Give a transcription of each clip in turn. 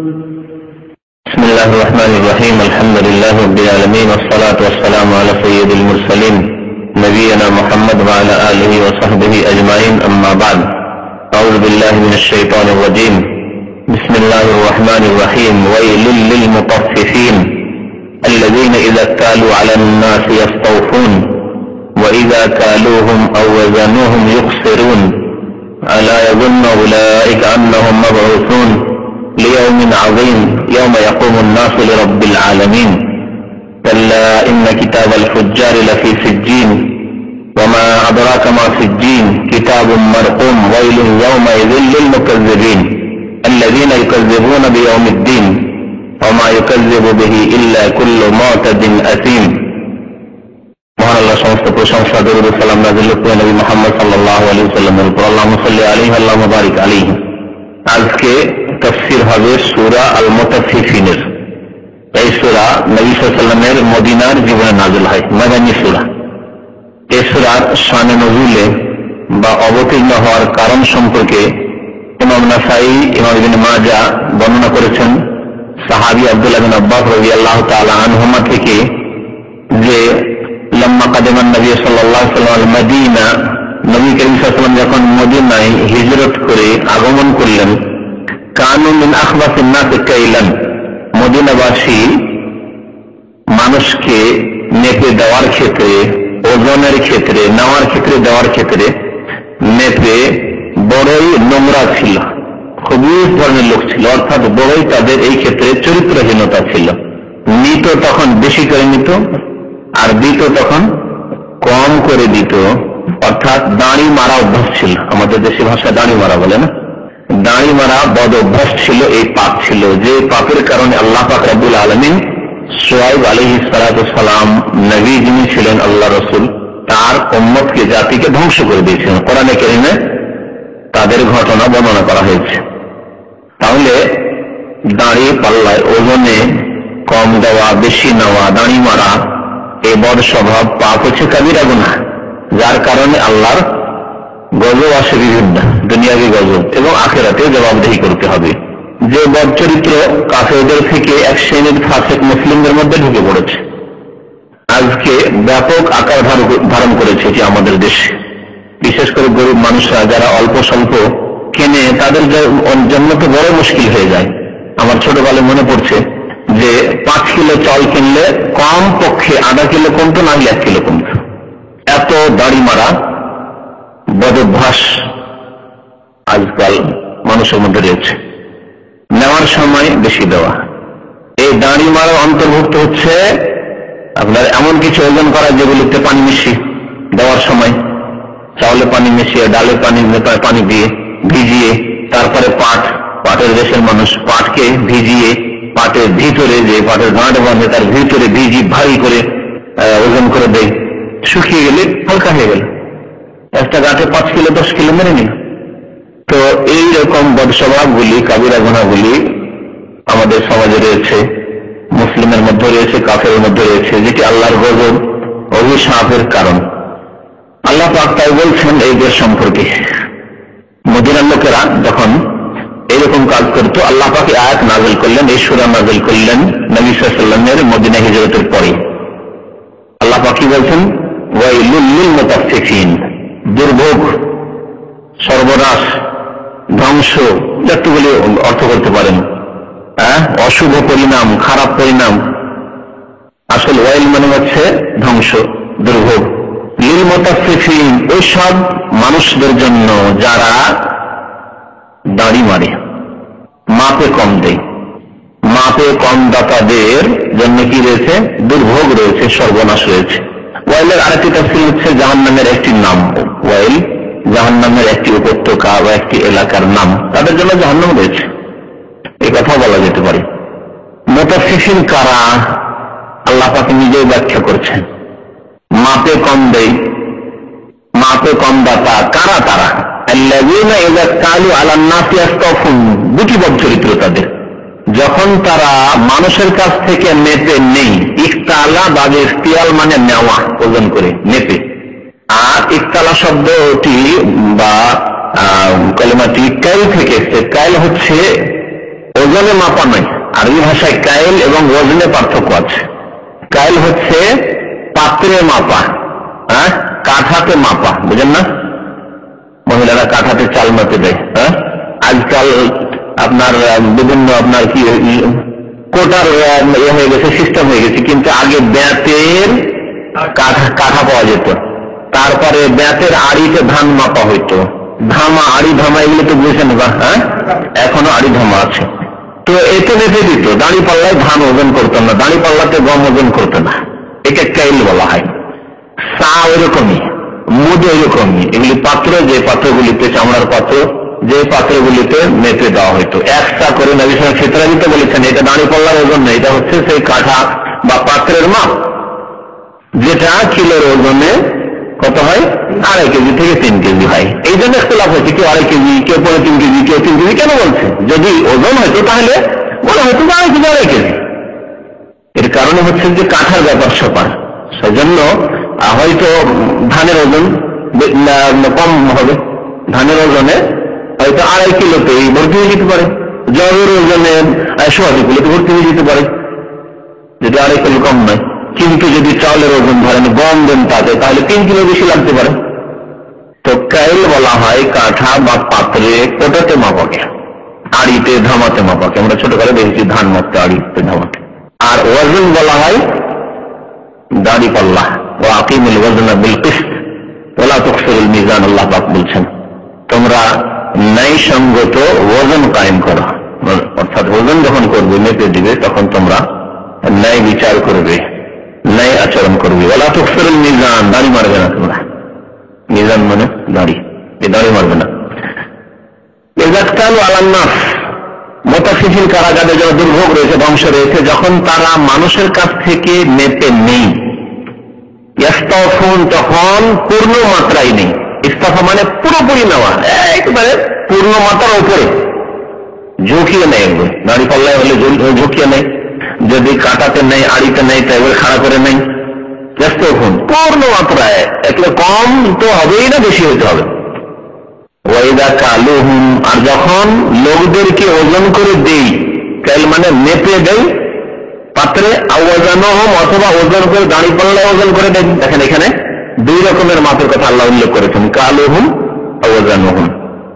بسم الله الرحمن الرحيم. الحمد لله رب العالمين، والصلاة والسلام على سيد المرسلين نبينا محمد وعلى آله وصحبه أجمعين. أما بعد، أعوذ بالله من الشيطان الرجيم. بسم الله الرحمن الرحيم. ويل للمطففين الذين إذا اكتالوا على الناس يستوفون وإذا كالوهم أو وزنوهم يخسرون ألا يظن أولئك أنهم مبعوثون ليوم عظيم يوم يقوم الناس لرب العالمين. كلا إن كتاب الفجار لفي سجين وما أدراك ما سجين كتاب مرقوم. ويل يومئذ للمكذبين الذين يكذبون بيوم الدين وما يكذب به إلا كل معتد أثيم. মহান আল্লাহ সমস্ত প্রশংসা দরুদ ও সালাম নাযিল হোক নবী মুহাম্মদ সাল্লাল্লাহু আলাইহি ওয়াসাল্লামের উপর। আল্লাহুম্মা সাল্লি আলাইহি আল্লাহুম্মা বারিক আলাইহি। আজকে তাফসীর হবে সূরা আল মুতাফফিফিনের। এই সূরা নবী সাল্লাল্লাহু আলাইহি ওয়াসাল্লামের মদিনার জীবনে নাযিল হয়, মাদানী সূরা। এই সূরার শানে নজুলে বা অবতীর্ণ হওয়ার কারণ সম্পর্কে ইমাম নাসাঈ, ইমাম ইবনে মাজাহ বর্ণনা করেছেন সাহাবী আব্দুল্লাহ বিন আব্বাস রাদিয়াল্লাহু তাআলা আনহুমা থেকে যে লম্মা কাদেমান নবী সাল্লাল্লাহু আলাইহি ওয়াসাল্লাম মদিনা, নবী করিম সাল্লাল্লাহু আলাইহি ওয়াসাল্লাম যখন মদিনায় হিজরত করে আগমন করলেন, কানু মিন আখবাসিন নাস কাইলান, মদিনাবাসী মানুষকে মেপে দেওয়ার ক্ষেত্রে, ওজনের ক্ষেত্রে, নেওয়ার ক্ষেত্রে, দেওয়ার ক্ষেত্রে মেপে বড়ই নোংরা ছিল, খুবই ধরনের লোক ছিল। অর্থাৎ বড়ই তাদের এই ক্ষেত্রে চরিত্রহীনতা ছিল। নিত তখন বেশি করে নিত আর দিত তখন কম করে দিত। অর্থাৎ দাড়ি মারা অভ্যাস ছিল, আমাদের দেশে ভাষায় দাড়ি মারা বলে না, দাড়ি মারা বদ অভ্যাস ছিল। এই পাপ ছিল যে পাপের কারণে আল্লাহ পাক রব্বুল আলামিন শুআয়ব আলাইহিস সালাতু সালাম নবী যিনি ছিলেন আল্লাহ রাসূল, তার উম্মতকে, জাতিকে ধ্বংস করে দিয়েছেন। কোরআনে কারীমে তাদের ঘটনা বর্ণনা করা হয়েছে। তাহলে দাড়ি পাল্লায় ওজনে কম দেওয়া, বেশি নেওয়া, দাড়ি মারা, এই বদ স্বভাব পাপ হচ্ছে কাবিরা গুনাহ, যার কারণে আল্লাহর গজব আসে বিভিন্ন, দুনিয়াবি গজব এবং আখিরাতে জবাবদিহি করতে হবে। যে বদ চরিত্র কাফেরদের থেকে এক শ্রেণীর ফাসিক মুসলিমদের মধ্যে ঢুকে পড়েছে, আজকে ব্যাপক আকার ধারণ করেছে যে আমাদের দেশে, বিশেষ করে গরিব মানুষরা যারা অল্প স্বল্প কেনে, তাদের জন্য তো বড় মুশকিল হয়ে যায়। আমার ছোটবেলায় মনে পড়ছে যে 5 কিলো চাল কিনলে কম পক্ষে আধা কিলো কমতো, না হলে 1 কিলো কমতো। এত দাড়ি মারা বদভ্যাস আজকাল মানুষের মধ্যে রয়েছে। নেওয়ার সময় বেশি দেওয়া, এই দাড়ি মারা অন্তর্ভুক্ত হচ্ছে আপনার এমন কিছু ওজন করা যেগুলিতে পানি মিশিয়ে দেওয়ার সময়, চাউলে পানি মিশিয়ে, ডালে পানি দিয়ে ভিজিয়ে, তারপরে পাটের দেশের মানুষ পাটকে ভিজিয়ে পাটের ভিতরে, যে পাটের গাঁট বাঁধে তার ভিতরে ভিজিয়ে ভারী করে ওজন করে দেয়, শুকিয়ে গেলে হালকা হয়ে গেল, একটা গাঁটে 5 কিলো 10 কিলো মেনে নিল। তো এইরকম বদস্বভাবগুলি, কাবিরা গুনাহগুলি আমাদের সমাজে রয়েছে, মুসলিমের মধ্যে রয়েছে, কাফেরের মধ্যে রয়েছে, যেটি আল্লাহর গজব, অভিশাপের কারণ। আল্লাহ পাক তাই বলছেন এইদের সম্পর্কে। মদিনার লোকেরা যখন এরকম কাজ করতো, আল্লাহ পাক আয়াত নাযিল করলেন, এই সূরা নাযিল করলেন নবী সাল্লাল্লাহু আলাইহি ওয়াসাল্লামের মদিনা হিজরতের পরে। আল্লাহ পাক কি বলছেন? ওয়াইলুল লিল মুতাফফিফিন, দুর্ভোগ, সর্বনাশ, ধ্বংস, যতগুলি অর্থ করতে পারেন, অশুভ পরিণাম, খারাপ পরিণাম। আসল ওয়াইল মানে হচ্ছে ধ্বংস, দুর্ভোগ। লিল মুতাফফিফিন, ওই সব মানুষদের জন্য যারা দাড়ি মারে, মাপে কম দেয়, মাপে কম দাতাদের জন্য কি রয়েছে? দুর্ভোগ রয়েছে, সর্বনাশ রয়েছে। ওয়াইলের আরেকটি তাফসীর হচ্ছে জাহান্নামের একটি নাম। ওয়াইল জাহান্নামের একটি উপত্যকা বা একটি এলাকার নাম, তাদের জন্য জাহান্নাম রয়েছে, এই কথা বলা যেতে পারে। মুতাফফিফিন কারা? আল্লাহ পাক নিজেই ব্যাখ্যা করছেন। মাপে কম দেয়, মাপে কম দাতা কারা? তারা আল্লাযীনা ইযা কালু আলান নাসি ইয়াস্তাওফুন, দুটি বদ চরিত্র তাদের। যখন তারা মানুষের কাছ থেকে মেপে নেই, ইকতালা বা ইখতিয়াল মানে নেওয়া, ওজন করে মেপে। আর ইকতালা শব্দটি বা কলেমাটি কাইল থেকে এসেছে। কাইল হচ্ছে ওজনে মাপা নয়। আরবি ভাষায় কাইল এবং ওজনে পার্থক্য আছে। কাইল হচ্ছে পাত্রে মাপা, হ্যাঁ, কাঠাতে মাপা, বুঝেন না? মহিলারা কাঠাতে চাল মাপে দেয়। হ্যাঁ, আজকাল আপনার বিভিন্ন আপনার কি কোটার হয়ে গেছে, সিস্টেম হয়ে গেছে, কিন্তু আগে ব্যাতের কাঠা পাওয়া যেত। তারপরে ব্যাতের আড়িতে ধান মাপা হইতো, ধামা, আড়ি ধামা, এগুলো তো বুঝেছেন বা? হ্যাঁ, এখনো আড়ি ধামা আছে। তো এতে বেঁধে দিত, দাঁড়ি পাল্লায় ধান ওজন করতো না, দাঁড়ি পাল্লাতে গম ওজন করতো না, এটা কাইল বলা হয়। চা ওইরকমই, মুদ ওইরকমই। এগুলি পাত্র, যে পাত্রগুলিতে, চামড়ার পাত্র, যে পাত্রগুলিতে মেপে দেওয়া হইতো একটা করে। নবী সাল্লাল্লাহু আলাইহি ওয়াসাল্লাম বলেছেন এটা দাঁড়ি পাল্লার ওজন না, এটা হচ্ছে সেই কাঠা বা পাত্রের মাপ, যেটা কিলোর ওজনে কত হয়, 2.5 কেজি থেকে 3 কেজি হয়। এই জন্য ইখতিলাফ হয়েছে, কেউ 2.5 কেজি, কেউ 3 কেজি, কেউ 3 কেজি কেন বলছে? যদি ওজন হয়তো তাহলে বলা হয়তো 2.5 কেজি। এর কারণে হচ্ছে যে কাঠার ব্যাপার স্যাপার, সেজন্য হয়তো ধানের ওজন কম হবে, ধানের ওজনে হয়তো 2.5 কিলোতেই ভর্তি হয়ে যেতে পারে, জবের ওজনে 1.5 কিলোতে ভর্তি হয়ে যেতে পারে, যদি 2.5 কিলো কম নয়। কিন্তু যদি চাউলের ওজন ধরেন, গম দেন তাতে, তাহলে 3 কিলো বেশি লাগতে পারে। তো কাইল বলা হয় কাঠা বা পাত্রে, কোটাতে মাপাকে, আড়িতে ধামাতে মাপাকে। আমরা ছোটকালে দেখেছি ধান মাপতে আড়িতে ধামাতে। আর ওজন বলা হয় দাড়ি পাল্লা। ও আকিমুল ওয়াজনা বিল কিসত ওয়ালা তুখসিরুল মিজান, আল্লাহ পাক বলছেন তোমরা ন্যায়সঙ্গত ওজন কায়েম করো, অর্থাৎ ওজন যখন করবে, মেপে দিবে, তখন তোমরা ন্যায় বিচার করবে, ন্যায় আচরণ করবে। ওয়ালা তুখসিরুল মিজান, দাড়ি মারবে না তোমরা। মিজান মানে দাড়ি, এই দাড়ি মারবে না। ইযাক্তালু আলান নাস, মোতাফিফিন কারা, যাদের জন্য দুর্ভোগ রয়েছে, ধ্বংস রয়েছে, যখন তারা মানুষের কাছ থেকে মেপে নেই, ইস্তাফুন, তখন পূর্ণ মাত্রায় নেই। ইস্তাফা মানে পুরোপুরি নেওয়া, একেবারে পূর্ণ মাত্রার উপরে, ঝুঁকিয়ে নেই। দাড়ি পাল্লায় হলে ঝুঁকিয়ে নেই, যদি কাটাতে নেই, আড়িতে নেই, তাই এবার খাড়া করে নেই। ইস্তাফুন পূর্ণ মাত্রায়, একটু কম তো হবেই না, বেশি হতে হবে। ওয়াইদা কালুহুম, আর যখন লোকদেরকে ওজন করে দেই, কাইল মানে মেপে দেই পাত্রে, আওয়াজানহুম, অথবা ওজন করে দাঁড়ি পাল্লায় ওজন করে দেয়। দেখেন এখানে 2 রকমের মাপের কথা আল্লাহ উল্লেখ করেছেন, কালুহুম, আওয়াজানহুম।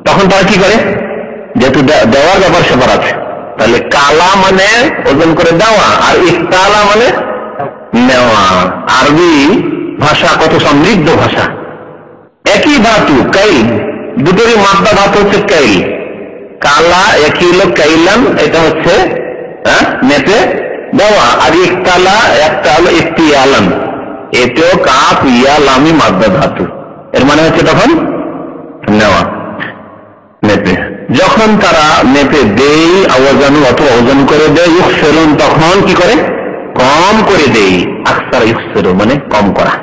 তখন তারা কি করে, যেহেতু দেওয়ার ব্যাপার স্যাপার আছে, তাহলে কালা মানে ওজন করে দেওয়া, আর ইস্তালা মানে নেওয়া। আরবি ভাষা কত সমৃদ্ধ ভাষা, একই ধাতু কাইল, দুটোরই মাত্রা ধাতু হচ্ছে কাইল। কালা একই হলো কাইলাম, এটা হচ্ছে মেপে দেওয়া, আর ইকতালা একটা হলো ইকতিয়ালান, এতেও কাফ ইয়া লামি মাদ্দা ধাতু, এর মানে হচ্ছে তখন নেওয়া, মেপে। যখন তারা মেপে দেই, আওয়াজানু অথবা ওজন করে দেয়, ইউখসিরুন, তখন কি করে, কম করে দেই। আকসার ইউখসিরু মানে কম করা।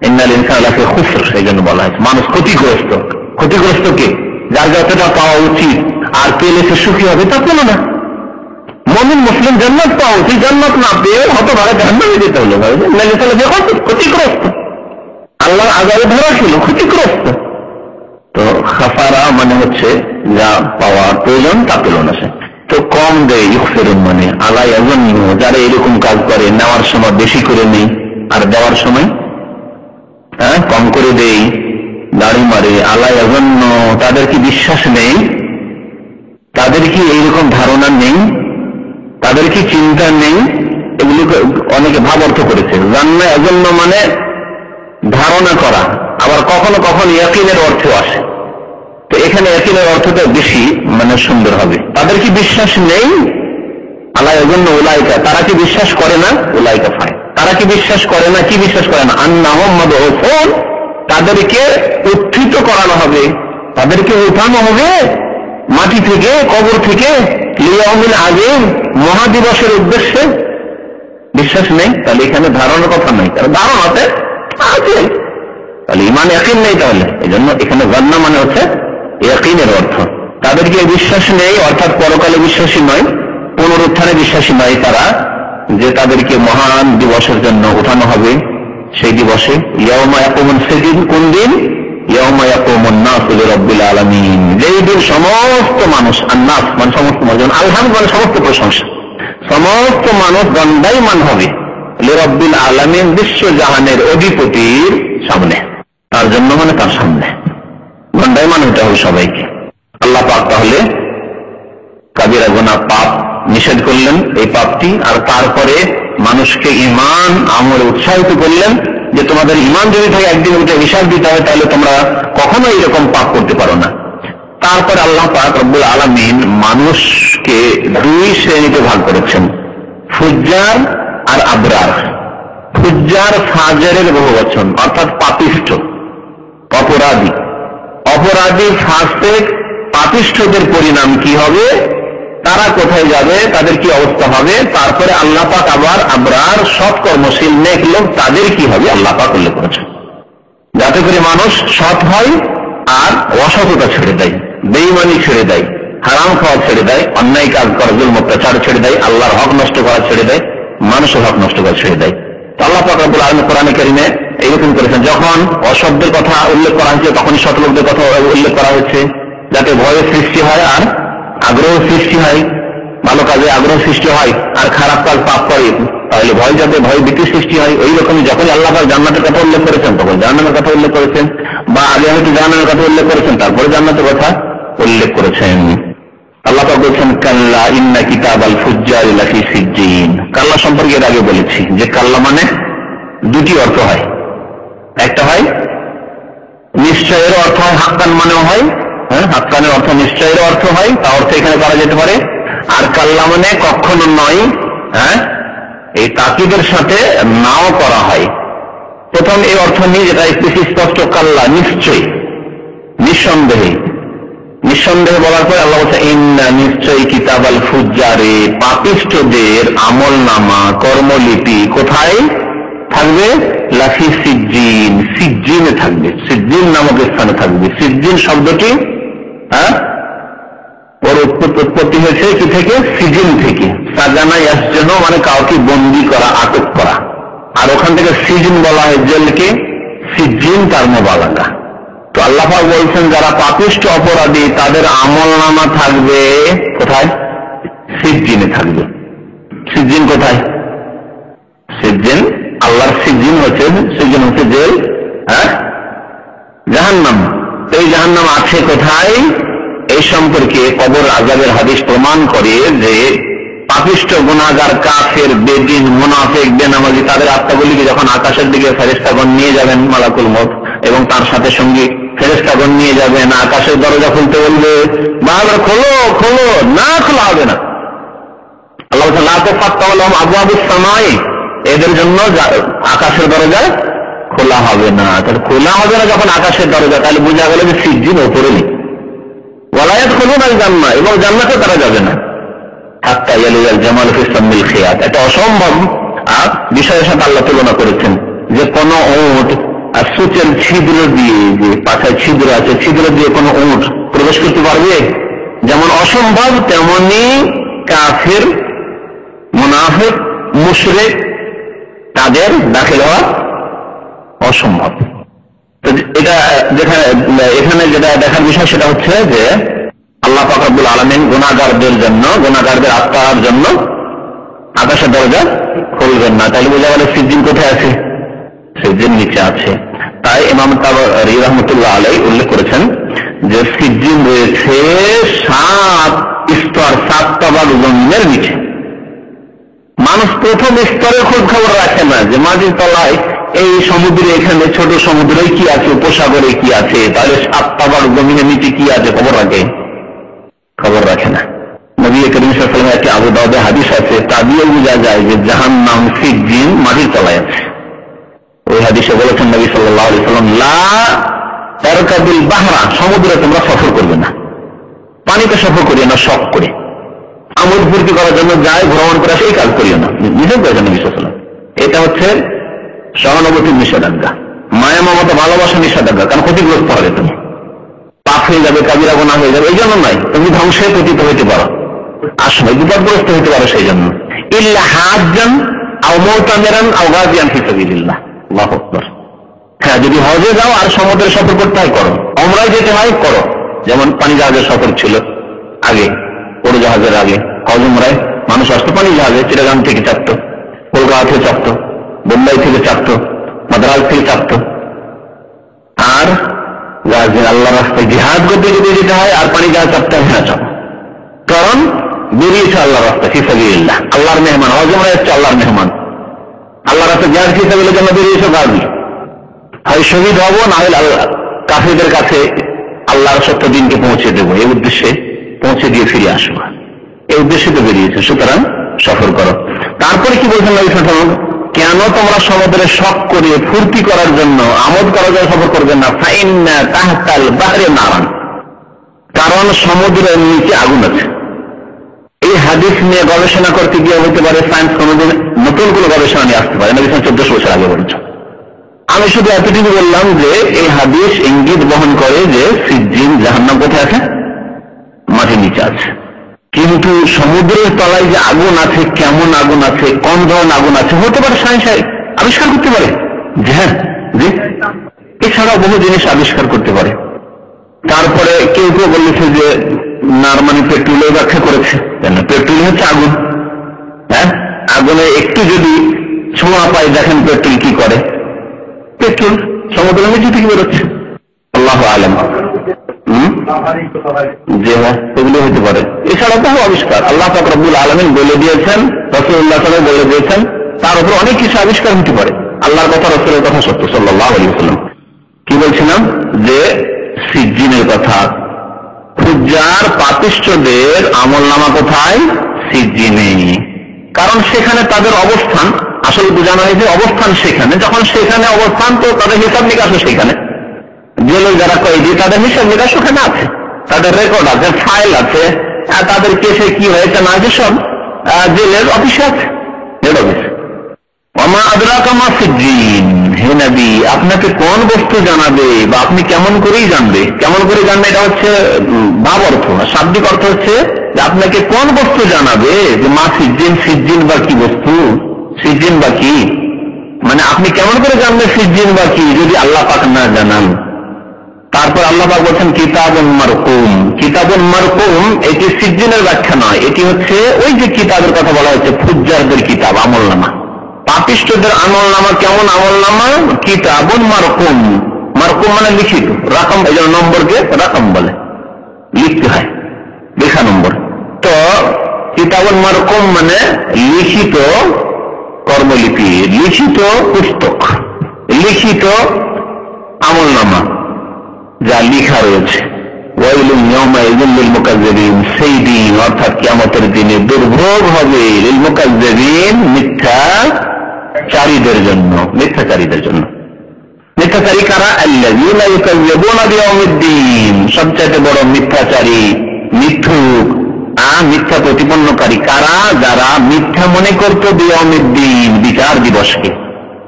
ইন্নাল ইনসানা লাফি খুসর, সেই জন্য বলা হয়েছে মানুষ ক্ষতিগ্রস্ত। ক্ষতিগ্রস্ত কে? যার যতটা পাওয়া উচিত, আর পেলে সে সুখী হবে তা পেল না। মুমিন মুসলিম জান্নাত পাওয়া উচিত, জান্নাত না পেয়ে হতভাগে জাহান্নামে যেতে হলো, ক্ষতিগ্রস্ত, আল্লাহর আযাবে ধরা ছিল, ক্ষতিগ্রস্ত। তো খাসারা মানে হচ্ছে যা পাওয়ার প্রয়োজন তা পেল না সে, তো কম দেয়। ইউখসিরুন মানে আলা ইয়াযুন্নু, যারা এরকম কাজ করে, নেওয়ার সময় বেশি করে নেই আর দেওয়ার সময় কম করে দেই, দাড়ি মারে। আলা ইয়াযুন্নু, তাদের কি বিশ্বাস নেই, তাদের কি এইরকম ধারণা নেই, তাদের কি চিন্তা নেই? এগুলি অনেকে ভাব অর্থ করেছে। জান্না ইয়াযুন্নু মানে ধারণা করা, আবার কখনো কখনো ইয়াকিনের অর্থ আসে। তো এখানে ইয়াকিনের অর্থটা বেশি মানে সুন্দর হবে। তাদের কি বিশ্বাস নেই? আলা ইয়াযুন্নু উলাইকা, তারা কি বিশ্বাস করে না? উলাইকা ফাই, তারা কি বিশ্বাস করে না? কি বিশ্বাস করে না? আন্নাহুম মাবউসুন, তাদেরকে উত্থিত করানো হবে, তাদেরকে উঠানো হবে মাটি থেকে, কবর থেকে, লিয়াউমিল আযীম, মহাদিবসের উদ্দেশ্যে। বিশ্বাস নেই, তাহলে এখানে ধারণার কথা নাই, কারণ ধারণাতে আছে, তাহলে ঈমান ইয়াকিন নেই। তাহলে এই জন্য এখানে জান্নাহ মানে হচ্ছে ইয়াকিনের অর্থ। তাদেরকে বিশ্বাস নেই, অর্থাৎ পরকালে বিশ্বাসী নয়, পুনরুত্থানে বিশ্বাসী নয় তারা, যে তাদেরকে মহান দিবসের জন্য উঠানো হবে সেই দিবসে। ইয়াউমা ইয়াকুমুন, সেদিন কোন দিন? ইয়াউমা ইয়াকুমুন নাসু লিরাব্বিল আলামিন, যেই দিন সমস্ত মানুষ, আন-নাস মানে সমস্ত মানুষ, আলহামদ মানে সমস্ত প্রশংসা, সমস্ত মানুষ দণ্ডায়মান হবে লিরাব্বিল আলামিন, বিশ্ব জাহানের অধিপতির সামনে, তার জন্য মানে তার সামনে দণ্ডায়মান হতে হবে সবাইকে। আল্লাহ পাক তাহলে কাবিরা গুনাহ পাপ নিষেধ করলেন, এই পাপটি, আর তারপরে মানুষকে ঈমান আমলে উৎসাহিত করলেন যে তোমাদের ঈমান যদি থাকে একদিন ওটা হিসাব দিতে হয়, তাহলে তোমরা কখনো এরকম পাপ করতে পারো না। তারপরে আল্লাহ পাক রব্বুল আলামিন মানুষকে দুই শ্রেণীতে ভাগ করেছেন, ফুজ্জার আর আবরার। ফুজ্জার ফাজেরের বহুবচন, অর্থাৎ পাপিষ্ঠ, অপরাধী। অপরাধী, ফাসিক, পাপিষ্ঠদের পরিণাম কি হবে, তারা কোথায় যাবে, তাদের কি অবস্থা হবে, তারপরে আল্লাহ পাক আবার আবরার সৎ কর্মশীল নেক লোক তাদের কি হবে আল্লাহ পাক উল্লেখ করেছেন, যাতে করে মানুষ সৎ হয় আর অসততা ছেড়ে দেয়, বেঈমানি ছেড়ে দেয়, হারাম খাওয়া ছেড়ে দেয়, অন্যায় কাজ করা, জুলম অত্যাচার ছেড়ে দেয়, আল্লাহর হক নষ্ট করা ছেড়ে দেয়, মানুষের হক নষ্ট করা ছেড়ে দেয়। তো আল্লাহ পাক রব্বুল আলামিন কোরআনে কারীমে এইরকম করেছেন, যখন অসভ্যের কথা উল্লেখ করা হয়েছে তখনই সৎ লোকদের কথা উল্লেখ করা হয়েছে, যাতে ভয়ের সৃষ্টি হয় আর আগ্রহ সৃষ্টি হয়, ভালো কাজে আগ্রহ সৃষ্টি হয়, আর খারাপ কাজ পাপ করে তাহলে ভয়, যাতে ভয় ভীতি সৃষ্টি হয়। ওই রকমই যখন আল্লাহ পাক জান্নাতের কথা উল্লেখ করেছেন তখন জাহান্নামের কথা উল্লেখ করেছেন, বা আগে হয়তো জাহান্নামের কথা উল্লেখ করেছেন তারপরে জান্নাতের কথা উল্লেখ করেছেন। আল্লাহ পাক বলছেন কাল্লা ইন্না কিতাবাল ফুজ্জারি লাফি সিজ্জিন। কাল্লা সম্পর্কে এর আগে বলেছি যে কাল্লা মানে দুটি অর্থ হয়, একটা হয় নিশ্চয়ের অর্থ হয়, হাক্কান মানেও হয়, হ্যাঁ হাক্কানের অর্থ নিশ্চয়ের অর্থ হয়, তা অর্থ এখানে করা যেতে পারে। আর কাল্লা মানে কখনো নয়, হ্যাঁ এই তাকিদের সাথে নাও করা হয়। প্রথম এই অর্থ নিয়ে যেটা স্পষ্ট, কাল্লা নিশ্চয়ই, নিঃসন্দেহে। নিঃসন্দেহে বলার পরে আল্লাহ বলছে ইন্না নিশ্চয়ই কিতাবাল ফুজ্জারে, পাপিষ্ঠদের আমল নামা কর্মলিপি কোথায় থাকবে, লাফি সিজ্জিন, সিজ্জিনে থাকবে, সিজ্জিন নামক স্থানে থাকবে। সিজ্জিন শব্দটি ওর উৎপত্তি হয়েছে কি থেকে, সিজিন থেকে। সাজানা ইয়াসজানু মানে কাউকে বন্দী করা, আটক করা, আর ওখান থেকে সিজিন বলা হয় জেলকে, সিজ্জিন তার মুবালাগা। তো আল্লাহ পাক বলছেন যারা পাপিষ্ঠ অপরাধী তাদের আমল নামা থাকবে কোথায়, সিজ্জিনে থাকবে। সিজ্জিন কোথায়, সিজ্জিন আল্লাহর সিজ্জিন হচ্ছে জেল, হ্যাঁ জাহান্নাম। এই জাহান্নাম আছে কোথায়, এই সম্পর্কে কবর আযাবের হাদিস প্রমাণ করে যে পাপিষ্ঠ গুনাহগার, কাফের, বেদিন, মুনাফিক, বেনামাজি তাদের আত্মাগুলিকে যখন আকাশের দিকে ফেরেশতাগণ নিয়ে যাবেন মালাকুল মউত, এবং তার সাথে সঙ্গে ফেরেশতাগণ নিয়ে যাবেন, আকাশের দরজা খুলতে বলবে, বারবার খোলো খোলো, না খোলা হবে না। আল্লাহ বলেন লা তুফাত্তাহু লাহুম আবওয়াবুস সামাই, এদের জন্য আকাশের দরজা খোলা হবে না। তাহলে খোলা হবে না যখন আকাশের দরজা, তাহলে বোঝা গেল যে সিজ্জিন ওপরে নেই। ওয়ালা ইয়াদখুলুনা আল-জান্নাহ, এবং জান্নাতে তারা যাবে না। হাত্তা ইয়ালিয়াল জামালু ফি সাম্মিল খিয়াত, এটা অসম্ভব বিষয়ের সাথে আল্লাহ তুলনা করেছেন যে কোন উট আর সূচের ছিদ্র দিয়ে, যে পাছায় ছিদ্র আছে, ছিদ্র দিয়ে কোন উট প্রবেশ করতে পারবে? যেমন অসম্ভব তেমনি কাফির, মুনাফিক, মুশরিক তাদের দাখিল হওয়া অসম্ভব। তো এটা এখানে যেটা দেখার বিষয় সেটা হচ্ছে যে আল্লাহ পাক রব্বুল আলামিন গুনাহগারদের জন্য, গুনাহগারদের আত্মার জন্য আকাশের দরজা খুলবেন না। তাহলে বোঝা গেল সিজ্জিন কোথায় আছে, সিজ্জিন নিচে আছে। তাই ইমাম তাবরী রাহমাতুল্লাহ আলাইহি উল্লেখ করেছেন যে সিজ্জিন রয়েছে 7 স্তর, 7 তবাক জমিনের নিচে। মানুষ প্রথম স্তরের খোঁজ খবর রাখে না যে মাটির তলায় এই সমুদ্রে, এখানে ছোট সমুদ্রে কি আছে, উপসাগরে কি আছে, তাহলে 7 তবাক জমিনের নিচে কি আছে খবর রাখে না। নবী করিম সাল্লাল্লাহু আলাইহি ওয়াসাল্লামের একটি আবু দাউদে হাদিস আছে, তা দিয়ে বোঝা যায় যে জাহান্নাম, সিজ্জিন মাটির তলায় আছে। ওই হাদিসে বলেছেন নবী সাল্লাল্লাহু আলাইহি ওয়াসাল্লাম লা তারকাবিল বাহরা, সমুদ্রে তোমরা সফর করবে না, পানিতে সফর করিও না, শখ করে আমোদ ফুর্তি করার জন্য যায়, ভ্রমণ করে সেই কাজ করিও না, নিষেধ করেছেন নবী সাল্লাল্লাহু আলাইহি ওয়াসাল্লাম। এটা হচ্ছে সহানুভূতির নিষেধাজ্ঞা, মায়া মমতা ভালোবাসা নিষেধাজ্ঞা, কারণ ক্ষতিগ্রস্ত হবে, তুমি পাপ হয়ে যাবে, কাবিরা গুনাহ হয়ে যাবে, এই জন্য নয়, তুমি ধ্বংসে পতিত হইতে পারো, আসলে বিপদগ্রস্ত হইতে পারো সেই জন্য। ইল্লা হাজ্জান আও মুতামিরান আও গাজিয়ান ফি সাবিলিল্লাহ, আল্লাহু আকবার। হ্যাঁ, যদি হজে যাও আর সমুদ্রে সফর করতে হয় করো, ওমরায় যেতে হয় করো, যেমন পানি জাহাজের সফর ছিল আগে, উড়োজাহাজের আগে। হজ উমরায় মানুষ আসতো পানি জাহাজে, চিটাগাং থেকে চাপতো, কলকাতা থেকে চাপতো, বোম্বাই থেকে চাপতো, মাদ্রাজ থেকে চাপতো। আর আল্লাহ রাস্তায় জিহাদ করতে যদি যেতে হয় আর পানি জাহাজ চাপতে হয় না, চাপ, কারণ বেরিয়েছে আল্লাহ রাস্তা ফি সাবিলিল্লাহ, আল্লাহর মেহমান। হজ উমরায় হচ্ছে আল্লাহর মেহমান, আল্লাহ রাস্তা জিহাদ ফি সাবিলিল্লাহ জন্য বেরিয়েছে গাজী, হয় শহীদ হবো, না হলে কাফিরদের কাছে আল্লাহর সত্য দিনকে পৌঁছে দেবো, এই উদ্দেশ্যে পৌঁছে দিয়ে ফিরে আসবো, এই উদ্দেশ্যে তো বেরিয়েছে। সুতরাং সফর করো। তারপরে কি বলছেন নবী সাল্লাল্লাহু আলাইহি ওয়াসাল্লাম, কেন তোমরা সমুদ্রে শখ করে ফুর্তি করার জন্য, আমোদ করার জন্য সফর করবে না? ফাইন্না তাহতাল বাহরে নারান, কারণ সমুদ্রের নিচে আগুন আছে। এই হাদিস নিয়ে গবেষণা করতে গিয়ে হতে পারে সায়েন্স কোনদিন নতুন কোনো গবেষণা নিয়ে আসতে পারে, নবী সাল্লাল্লাহু আলাইহি ওয়াসাল্লাম 1400 বছর আগে বলেছেন। আমি শুধু এতটুকু বললাম যে এই হাদিস ইঙ্গিত বহন করে যে সিজ্জিন জাহান্নাম কোথায় আছে? মাটির নিচে আছে। কিন্তু সমুদ্রের তলায় যে আগুন আছে, কেমন আগুন আছে, কোন ধরনের আগুন আছে, হতে পারে সায়েন্স আবিষ্কার করতে পারে। যে হ্যাঁ, যে এছাড়াও বহু জিনিস আবিষ্কার করতে পারে। তারপরে কেউ কেউ বলেছে যে নার মানে পেট্রোলের ব্যাখ্যা করেছে, পেট্রোল হচ্ছে আগুন। হ্যাঁ, আগুনে একটু যদি ছোঁয়া পায়, দেখেন পেট্রোল কি করে, পেট্রোল সমুদ্রের নিচে থেকে বেরোচ্ছে। আল্লাহু আলাম। যে হ্যাঁ, এগুলো হতে পারে। এছাড়া বহু আবিষ্কার আল্লাহ পাক রব্বুল আলামিন বলে দিয়েছেন, রাসূলুল্লাহ সাল্লাল্লাহু আলাইহি ওয়াসাল্লাম বলে দিয়েছেন, তার উপর অনেক কিছু আবিষ্কার হতে পারে। আল্লাহর কথা, রাসূলের কথা সত্য সাল্লাল্লাহু আলাইহি ওয়াসাল্লাম। কি বলছিলাম যে সিজ্জিনের কথা, ফুজ্জার পাপিষ্ঠদের আমলনামা কোথায়? সিজ্জিনে। কারণ সেখানে তাদের অবস্থান, আসলে বোঝানো হয়েছে অবস্থান সেখানে, যখন সেখানে অবস্থান তো তাদের হিসাব নিকাশ সেখানে। জেলে যারা কয়েদি তাদের হিসাব নিকাশ ওখানে আছে, তাদের রেকর্ড আছে, ফাইল আছে, তাদের কেসে কি হয়েছে না আছে সব জেলের অফিসে আছে, হেড অফিস। ওমা আদরাকা মা সিজ্জিন, হে নবী আপনাকে কোন বস্তু জানাবে বা আপনি কেমন করেই জানবে? কেমন করে জানবে এটা হচ্ছে ভাব অর্থ, শাব্দিক অর্থ হচ্ছে যে আপনাকে কোন বস্তু জানাবে যে মা সিজ্জিন, সিজ্জিন বা কি বস্তু, সিজ্জিন বা কি, মানে আপনি কেমন করে জানবেন সিজ্জিন বা কি যদি আল্লাহ পাক না জানান? তারপর আল্লাহ পাক বলছেন কিতাবুন মারকুম। কিতাবুন মারকুম এটি সিজ্জিনের ব্যাখ্যা নয়, এটি হচ্ছে ওই যে কিতাবের কথা বলা হচ্ছে ফুজ্জারদের কিতাব, আমলনামা, পাপিষ্ঠদের আমলনামা। কেমন আমলনামা? কিতাবুন মারকুম। মারকুম মানে লিখিত, রাকম, এই জন্য নম্বরকে রাকম বলে, লিখতে হয়, লেখা নম্বর। তো কিতাবুন মারকুম মানে লিখিত কর্মলিপি, লিখিত পুস্তক, লিখিত আমলনামা যা লিখা রয়েছে। ওয়াইলুন ইয়াওমাইযিন লিল মুকাজ্জিবিন, সেই দিন অর্থাৎ কিয়ামতের দিনে দুর্ভোগ হবে লিল মুকাজ্জিবিন, মিথ্যাচারীদের জন্য। মিথ্যাচারীদের জন্য, মিথ্যাচারী কারা? আল্লাযীনা ইউকাযযিবুনা বিয়াউমিদ্দিন, সবচেয়ে বড় মিথ্যাচারী, মিথ্যুক, মিথ্যা প্রতিপন্নকারী কারা? যারা মিথ্যা মনে করত বিয়াউমিদ্দিন, বিচার দিবসকে।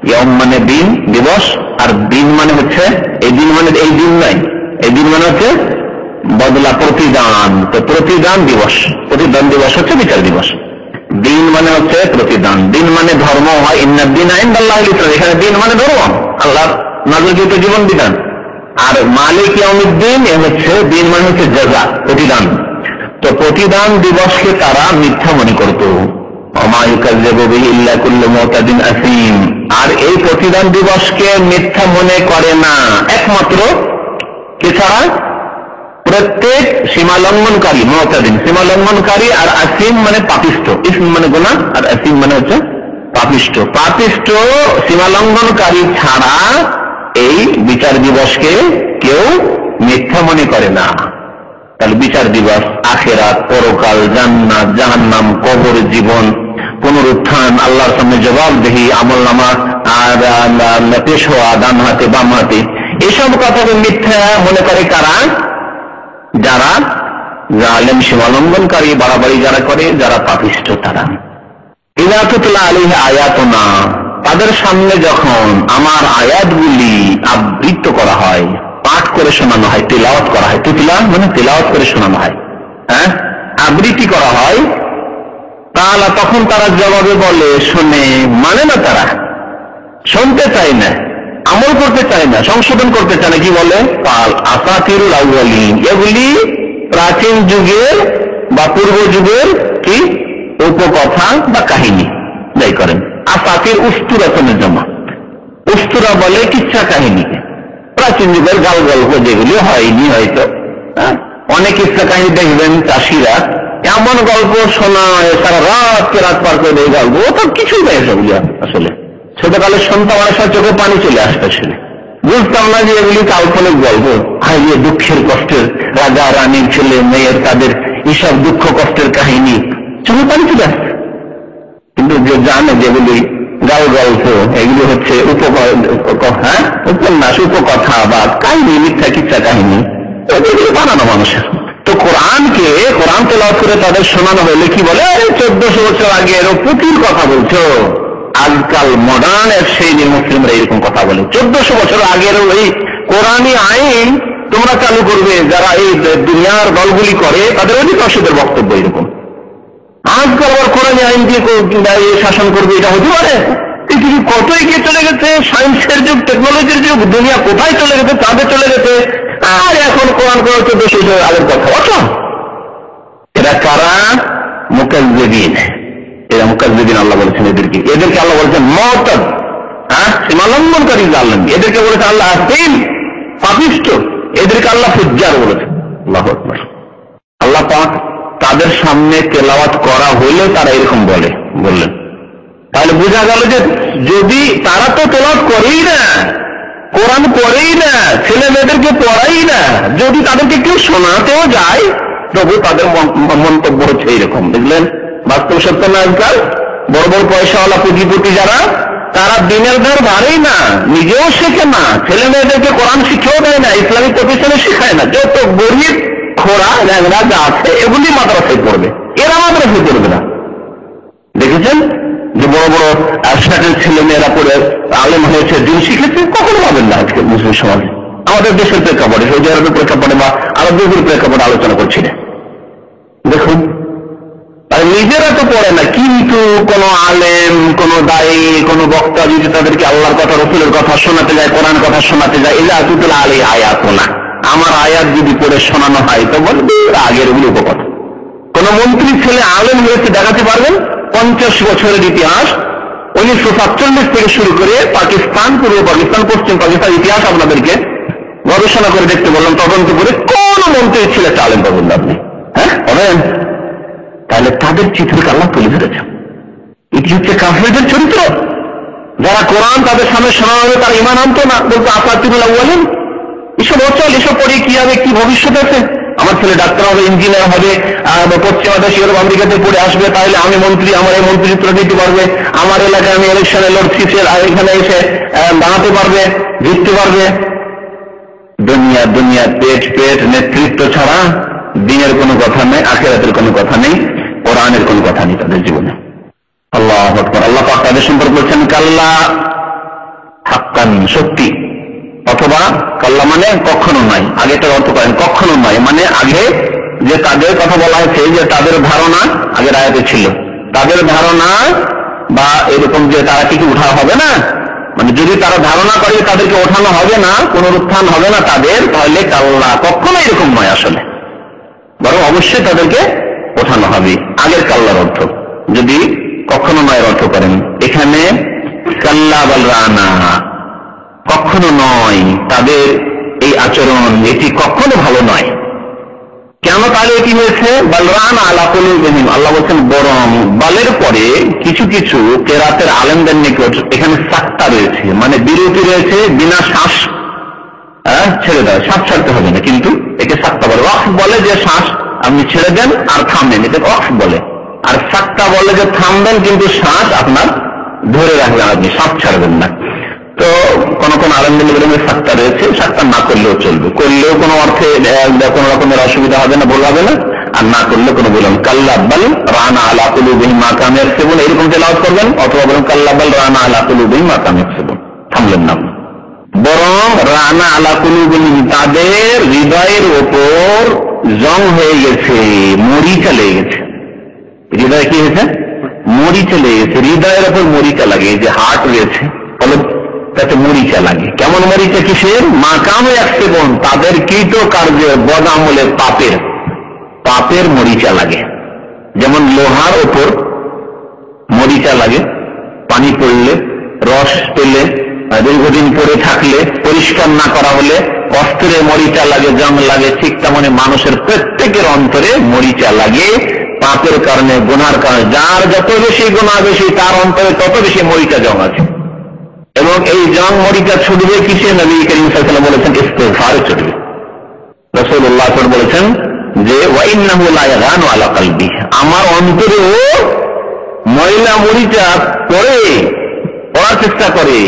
ইয়ম মানে দিন, দিবস, আর দিন মানে হচ্ছে এই দিন, মানে এই দিন নয়, এই দিন মানে হচ্ছে বদলা, প্রতিদান। তো প্রতিদান দিবস, প্রতিদান দিবস হচ্ছে বিচার দিবস। দিন মানে হচ্ছে প্রতিদান, দিন মানে ধর্ম হয়, ইন্নাদ-দীন ইনদাল্লাহিল ইসলাম, এখানে দিন মানে ধর্ম, আল্লাহর নাযিলকৃত জীবন বিধান। আর মালিক ইয়াউমিদ্দিন এ হচ্ছে দিন মানে হচ্ছে জাযা, প্রতিদান। তো প্রতিদান দিবসকে তারা মিথ্যা মনে করত। আর এই প্রতিদান দিবসকে মিথ্যা মনে করে না একমাত্র কে ছাড়া? প্রত্যেক সীমা লঙ্ঘনকারী, মুতাদিন সীমা লঙ্ঘনকারী, আর আসিম মানে পাপিষ্ঠ, ইসম মানে গুনাহ, আর আসিম মানে হচ্ছে পাপিষ্ঠ। পাপিষ্ঠ সীমা লঙ্ঘনকারী ছাড়া এই বিচার দিবসকে কেউ মিথ্যা মনে করে না। তাহলে বিচার দিবস, আখিরাত, পরকাল, জান্নাত, জাহান্নাম, কবর জীবন, পুনরুত্থান, আল্লাহর সামনে জবাবদিহি, আমলনামা আর পেশ হওয়া ডান হাতে বাম হাতে, এসব কথাকে মিথ্যা মনে করে কারা? যারা জালেম, সীমালঙ্ঘনকারী, বাড়াবাড়ি যারা করে, যারা পাপিষ্ঠ তারা। ইযা তুতলা আলাইহি আয়াতুনা, তাদের সামনে যখন আমার আয়াতগুলি আবৃত্ত করা হয়, পাঠ করে শোনানো হয়, তিলাওয়াত করা হয়, তুতলা মানে তিলাওয়াত করে শোনানো হয়, হ্যাঁ, আবৃত্তি করা হয়, তাহলে তখন তারা জবাবে বলে, শুনে মানে না, তারা শুনতে চায় না, আমল করতে চায় না, সংশোধন করতে চায় না। কি বলে? কাল আসাতিরুল আউয়ালিন, এগুলি প্রাচীন যুগের বা পূর্ব যুগের কি উপকথা বা কাহিনী যাই করেন। আসাতির উস্তুরাতনের জমা, উস্তুরা বলে কিচ্ছা কাহিনীকে, প্রাচীন যুগের গাল গল্প যেগুলি হয়নি হয়তো। অনেক কিচ্ছা কাহিনী দেখবেন চাষিরা এমন গল্প শোনায়, সারা রাত পার করে এই গল্প, ও তো কিছুই নেই সেগুলি। আসলে ছোটকালে শুনতাম, অনেক সময় চোখে পানি চলে আসতে, আসলে বুঝতাম না যে এগুলি কাল্পনিক গল্প। হাইয়ে দুঃখের কষ্টের, রাজা রানীর ছেলে মেয়ের তাদের এইসব দুঃখ কষ্টের কাহিনী, চোখে পানি চলে আসছে। কিন্তু যে জানে যেগুলি গাল গল্প, এগুলি হচ্ছে উপন্যাস, উপকথা বা কাহিনী, মিথ্যা কিচ্ছা কাহিনী, এগুলি বানানো মানুষের। তো কোরআনকে, কোরআন তেলাওয়াত করে তাদের শোনানো হলে কি বলে, 1400 বছর আগে এর পুঁথির কথা বলছো। আজকাল মডার্ন সেই মুসলিমরা এরকম কথা বলে, 1400 বছর আগের ওই কোরআনী আইন তোমরা চালু করবে। যারা এই দুনিয়ার দলগুলি করে তাদের অধিকাংশদের বক্তব্য এরকম। আজকাল আবার কোরআনী আইন দিয়ে শাসন করবে, এটা হতে পারে? পৃথিবী কত এগিয়ে চলে গেছে, সায়েন্সের যুগ, টেকনোলজির যুগ, দুনিয়া কোথায় চলে গেছে, চাঁদে চলে গেছে, আর এখন কোরআন করে 1400 বছর আগের কথা। অথচ এরা কারা? মুকাজ্জিবিন। এরা মুকাজ্জিবিন, আল্লাহ বলেছেন এদেরকে, এদেরকে আল্লাহ বলেছেন মুরতাদ, সীমালঙ্ঘনকারী জালেম। এদেরকে বলেছে আল্লাহ আসিম, পাপিষ্ঠ। এদেরকে আল্লাহ ফুজ্জার বলেছেন। আল্লাহু আকবার। আল্লাহ পাক তাদের সামনে তেলাওয়াত করা হইলে তারা এরকম বললেন। তাহলে বোঝা গেল যে যদি তারা তো তেলাওয়াত করেই না, কোরআন করেই না, ছেলে মেয়েদেরকে পড়াই না, যদি তাদেরকে কেউ শোনাতেও যায় তবু তাদের মন্তব্য হচ্ছে এইরকম। বুঝলেন? বাস্তব সত্য না। আজকাল বড় বড় পয়সাওয়ালা পুঁজিপতি যারা, তারা দিনের ধার ধারেই না, নিজেও শেখে না, ছেলে মেয়েদেরকে কোরআন শিখেও দেয় না, ইসলামিক প্রতিষ্ঠানে শেখায় না। যত গরিব খোড়া ল্যাংড়া যা আছে এগুলি মাদ্রাসায় পড়বে, এরা মাদ্রাসায় পড়বে না। দেখেছেন যে বড় বড় স্ট্যাটের ছেলে মেয়েরা পড়ে আলেম হয়েছে, দিন শিখেছে, কখনো পাবেন না আজকে মুসলিম সমাজে। আমাদের দেশের প্রেক্ষাপটে, সৌদি আরবের প্রেক্ষাপটে বা আরব দেশের প্রেক্ষাপটে আলোচনা করছি না। দেখুন, আর নিজেরা তো পড়ে না, কিন্তু কোন আলেম, কোন দায়ী, কোন বক্তা যদি তাদেরকে আল্লাহর কথা, রসুলের কথা শোনাতে যায়, কোরআন কথা শোনাতে যায়, এলা তুতুল আলী আয়াত না, আমার আয়াত যদি পড়ে শোনানো হয় তো বলবে আগের ওগুলো উপকথা। কোন মন্ত্রীর ছেলে আলেম হয়েছে দেখাতে পারবেন? 50 বছরের ইতিহাস, 1947 থেকে শুরু করে পাকিস্তান, পূর্ব পাকিস্তান, পশ্চিম পাকিস্তান ইতিহাস আপনাদেরকে গবেষণা করে দেখতে বললাম, তদন্ত করে কোন মন্ত্রীর ছেলে আলেম পাবেন আপনি? হ্যাঁ পাবেন? তাহলে তাদের চিত্রকে আল্লাহ তুলে ধরেছেন। এটি হচ্ছে কাফেরদের চরিত্র। যারা কোরআন তাদের সামনে শোনা হবে তারা ঈমান আনতো না, বলতো আসাতিরুল আউয়ালিন, এসব অচল, এসব পড়ে কি হবে, কি ভবিষ্যৎ আছে? আমার ছেলে ডাক্তার হবে, ইঞ্জিনিয়ার হবে, পশ্চিমা দেশ ইউরোপ আমেরিকাতে পড়ে আসবে, তাহলে আমি মন্ত্রী, আমার এই মন্ত্রিত্ব দিতে পারবে, আমার এলাকায় আমি ইলেকশনে লড়ছি, এখানে এসে দাঁড়াতে পারবে, জিততে পারবে। দুনিয়া দুনিয়া, পেট পেট, নেতৃত্ব ছাড়া দিনের কোনো কথা নেই, আখিরাতের কোনো কথা নেই, কোরআনের কোনো কথা নেই তাদের জীবনে। আল্লাহু আকবার। আল্লাহ পাক তাদের সম্পর্কে বলছেন কাল্লা, হাক্কান, সত্যি, অথবা কাল্লা মানে কখনো নয়। আগে তার অর্থ করেন কখনো নয়, মানে আগে যে তাদের কথা বলা হয়েছে, যে তাদের ধারণা আগের আয়াতে ছিল, তাদের ধারণা বা এরকম যে তারা কিছু উঠা হবে না, মানে যদি তারা ধারণা করে তাদেরকে ওঠানো হবে না, পুনরুত্থান হবে না তাদের, তাহলে কাল্লা, কখনো এরকম নয় আসলে, বরং অবশ্যই তাদেরকে ওঠানো হবে। আগের কাল্লার অর্থ যদি কখনো নয় অর্থ করেন, এখানে কাল্লা বাল রানা, কখনো নয় তাদের এই আচরণ, এটি কখনো ভালো নয়। কেন তাহলে এটি হয়েছে? বালরান আলা কুলুবিহিম, আল্লাহ বলছেন বরং বালের পরে কিছু কিছু কেরাতের আলেমদের নিকট এখানে সাক্তা রয়েছে, মানে বিরতি রয়েছে, বিনা শ্বাস ছেড়ে দেয়, শ্বাস ছাড়তে হবে না, কিন্তু একে সাক্তা বলে। ওয়াকফ বলে যে শ্বাস আপনি ছেড়ে দেন আর থামবেন, এটা ওয়াকফ বলে। আর সাক্তা বলে যে থামবেন কিন্তু শ্বাস আপনার ধরে রাখবেন, আপনি শ্বাস ছাড়বেন না। তো কোন কোন আলেমদের সাক্তা রয়েছে, সাক্তা না করলেও চলবে, করলেও কোনো অর্থে কোন রকমের অসুবিধা হবে না, ভুল হবে না, আর না করলে কোনো বলবেন কাল্লা বাল রানা আলা কুলুবিহিম মা কানু ইয়াকসিবুন, এরকম তেলাওয়াত করবেন, অথবা বলেন কাল্লা বাল রানা আলা কুলুবিহিম মা কানু ইয়াকসিবুন, থামলেন না। বরং রানা আলা কুলুবিহিম, তাদের হৃদয়ের ওপর জং হয়ে গেছে, মরিচা লেগে গেছে। হৃদয় কি হয়েছে? মরিচা লেগে গেছে, হৃদয়ের ওপর মরিচা লাগে, যে হার্ট রয়েছে, তাতে মরিচা লাগে। কেমন মরিচা? কিসের? মাকামে একসেবন, তাদের কৃত কার্যে বদ আমলে পাপের মরিচা লাগে। যেমন লোহার ওপর মরিচা লাগে, পানি পড়লে, রস পেলে, দীর্ঘদিন পরে থাকলে, পরিষ্কার না করা হলে অস্ত্রে মরিচা লাগে, জং লাগে, ঠিক তেমনি মানুষের প্রত্যেকের অন্তরে মরিচা লাগে পাপের কারণে, গুনার কারণে। যার যত বেশি গুনাহ বেশি, তার অন্তরে তত বেশি মরিচা জং আছে। এবং এই জং মরিচা ছুটবে কিসে? নবী করিম সাল্লাল্লাহু আলাইহি ওয়াসাল্লাম বলেছেন ইস্তিগফারে ছুটবে। রাসূলুল্লাহ বলেছেন যে ওয়াইন্নাহু লা ইয়াগানু আলা কলবি, আমার অন্তরেও ময়লা মরিচা পড়ার চেষ্টা করে,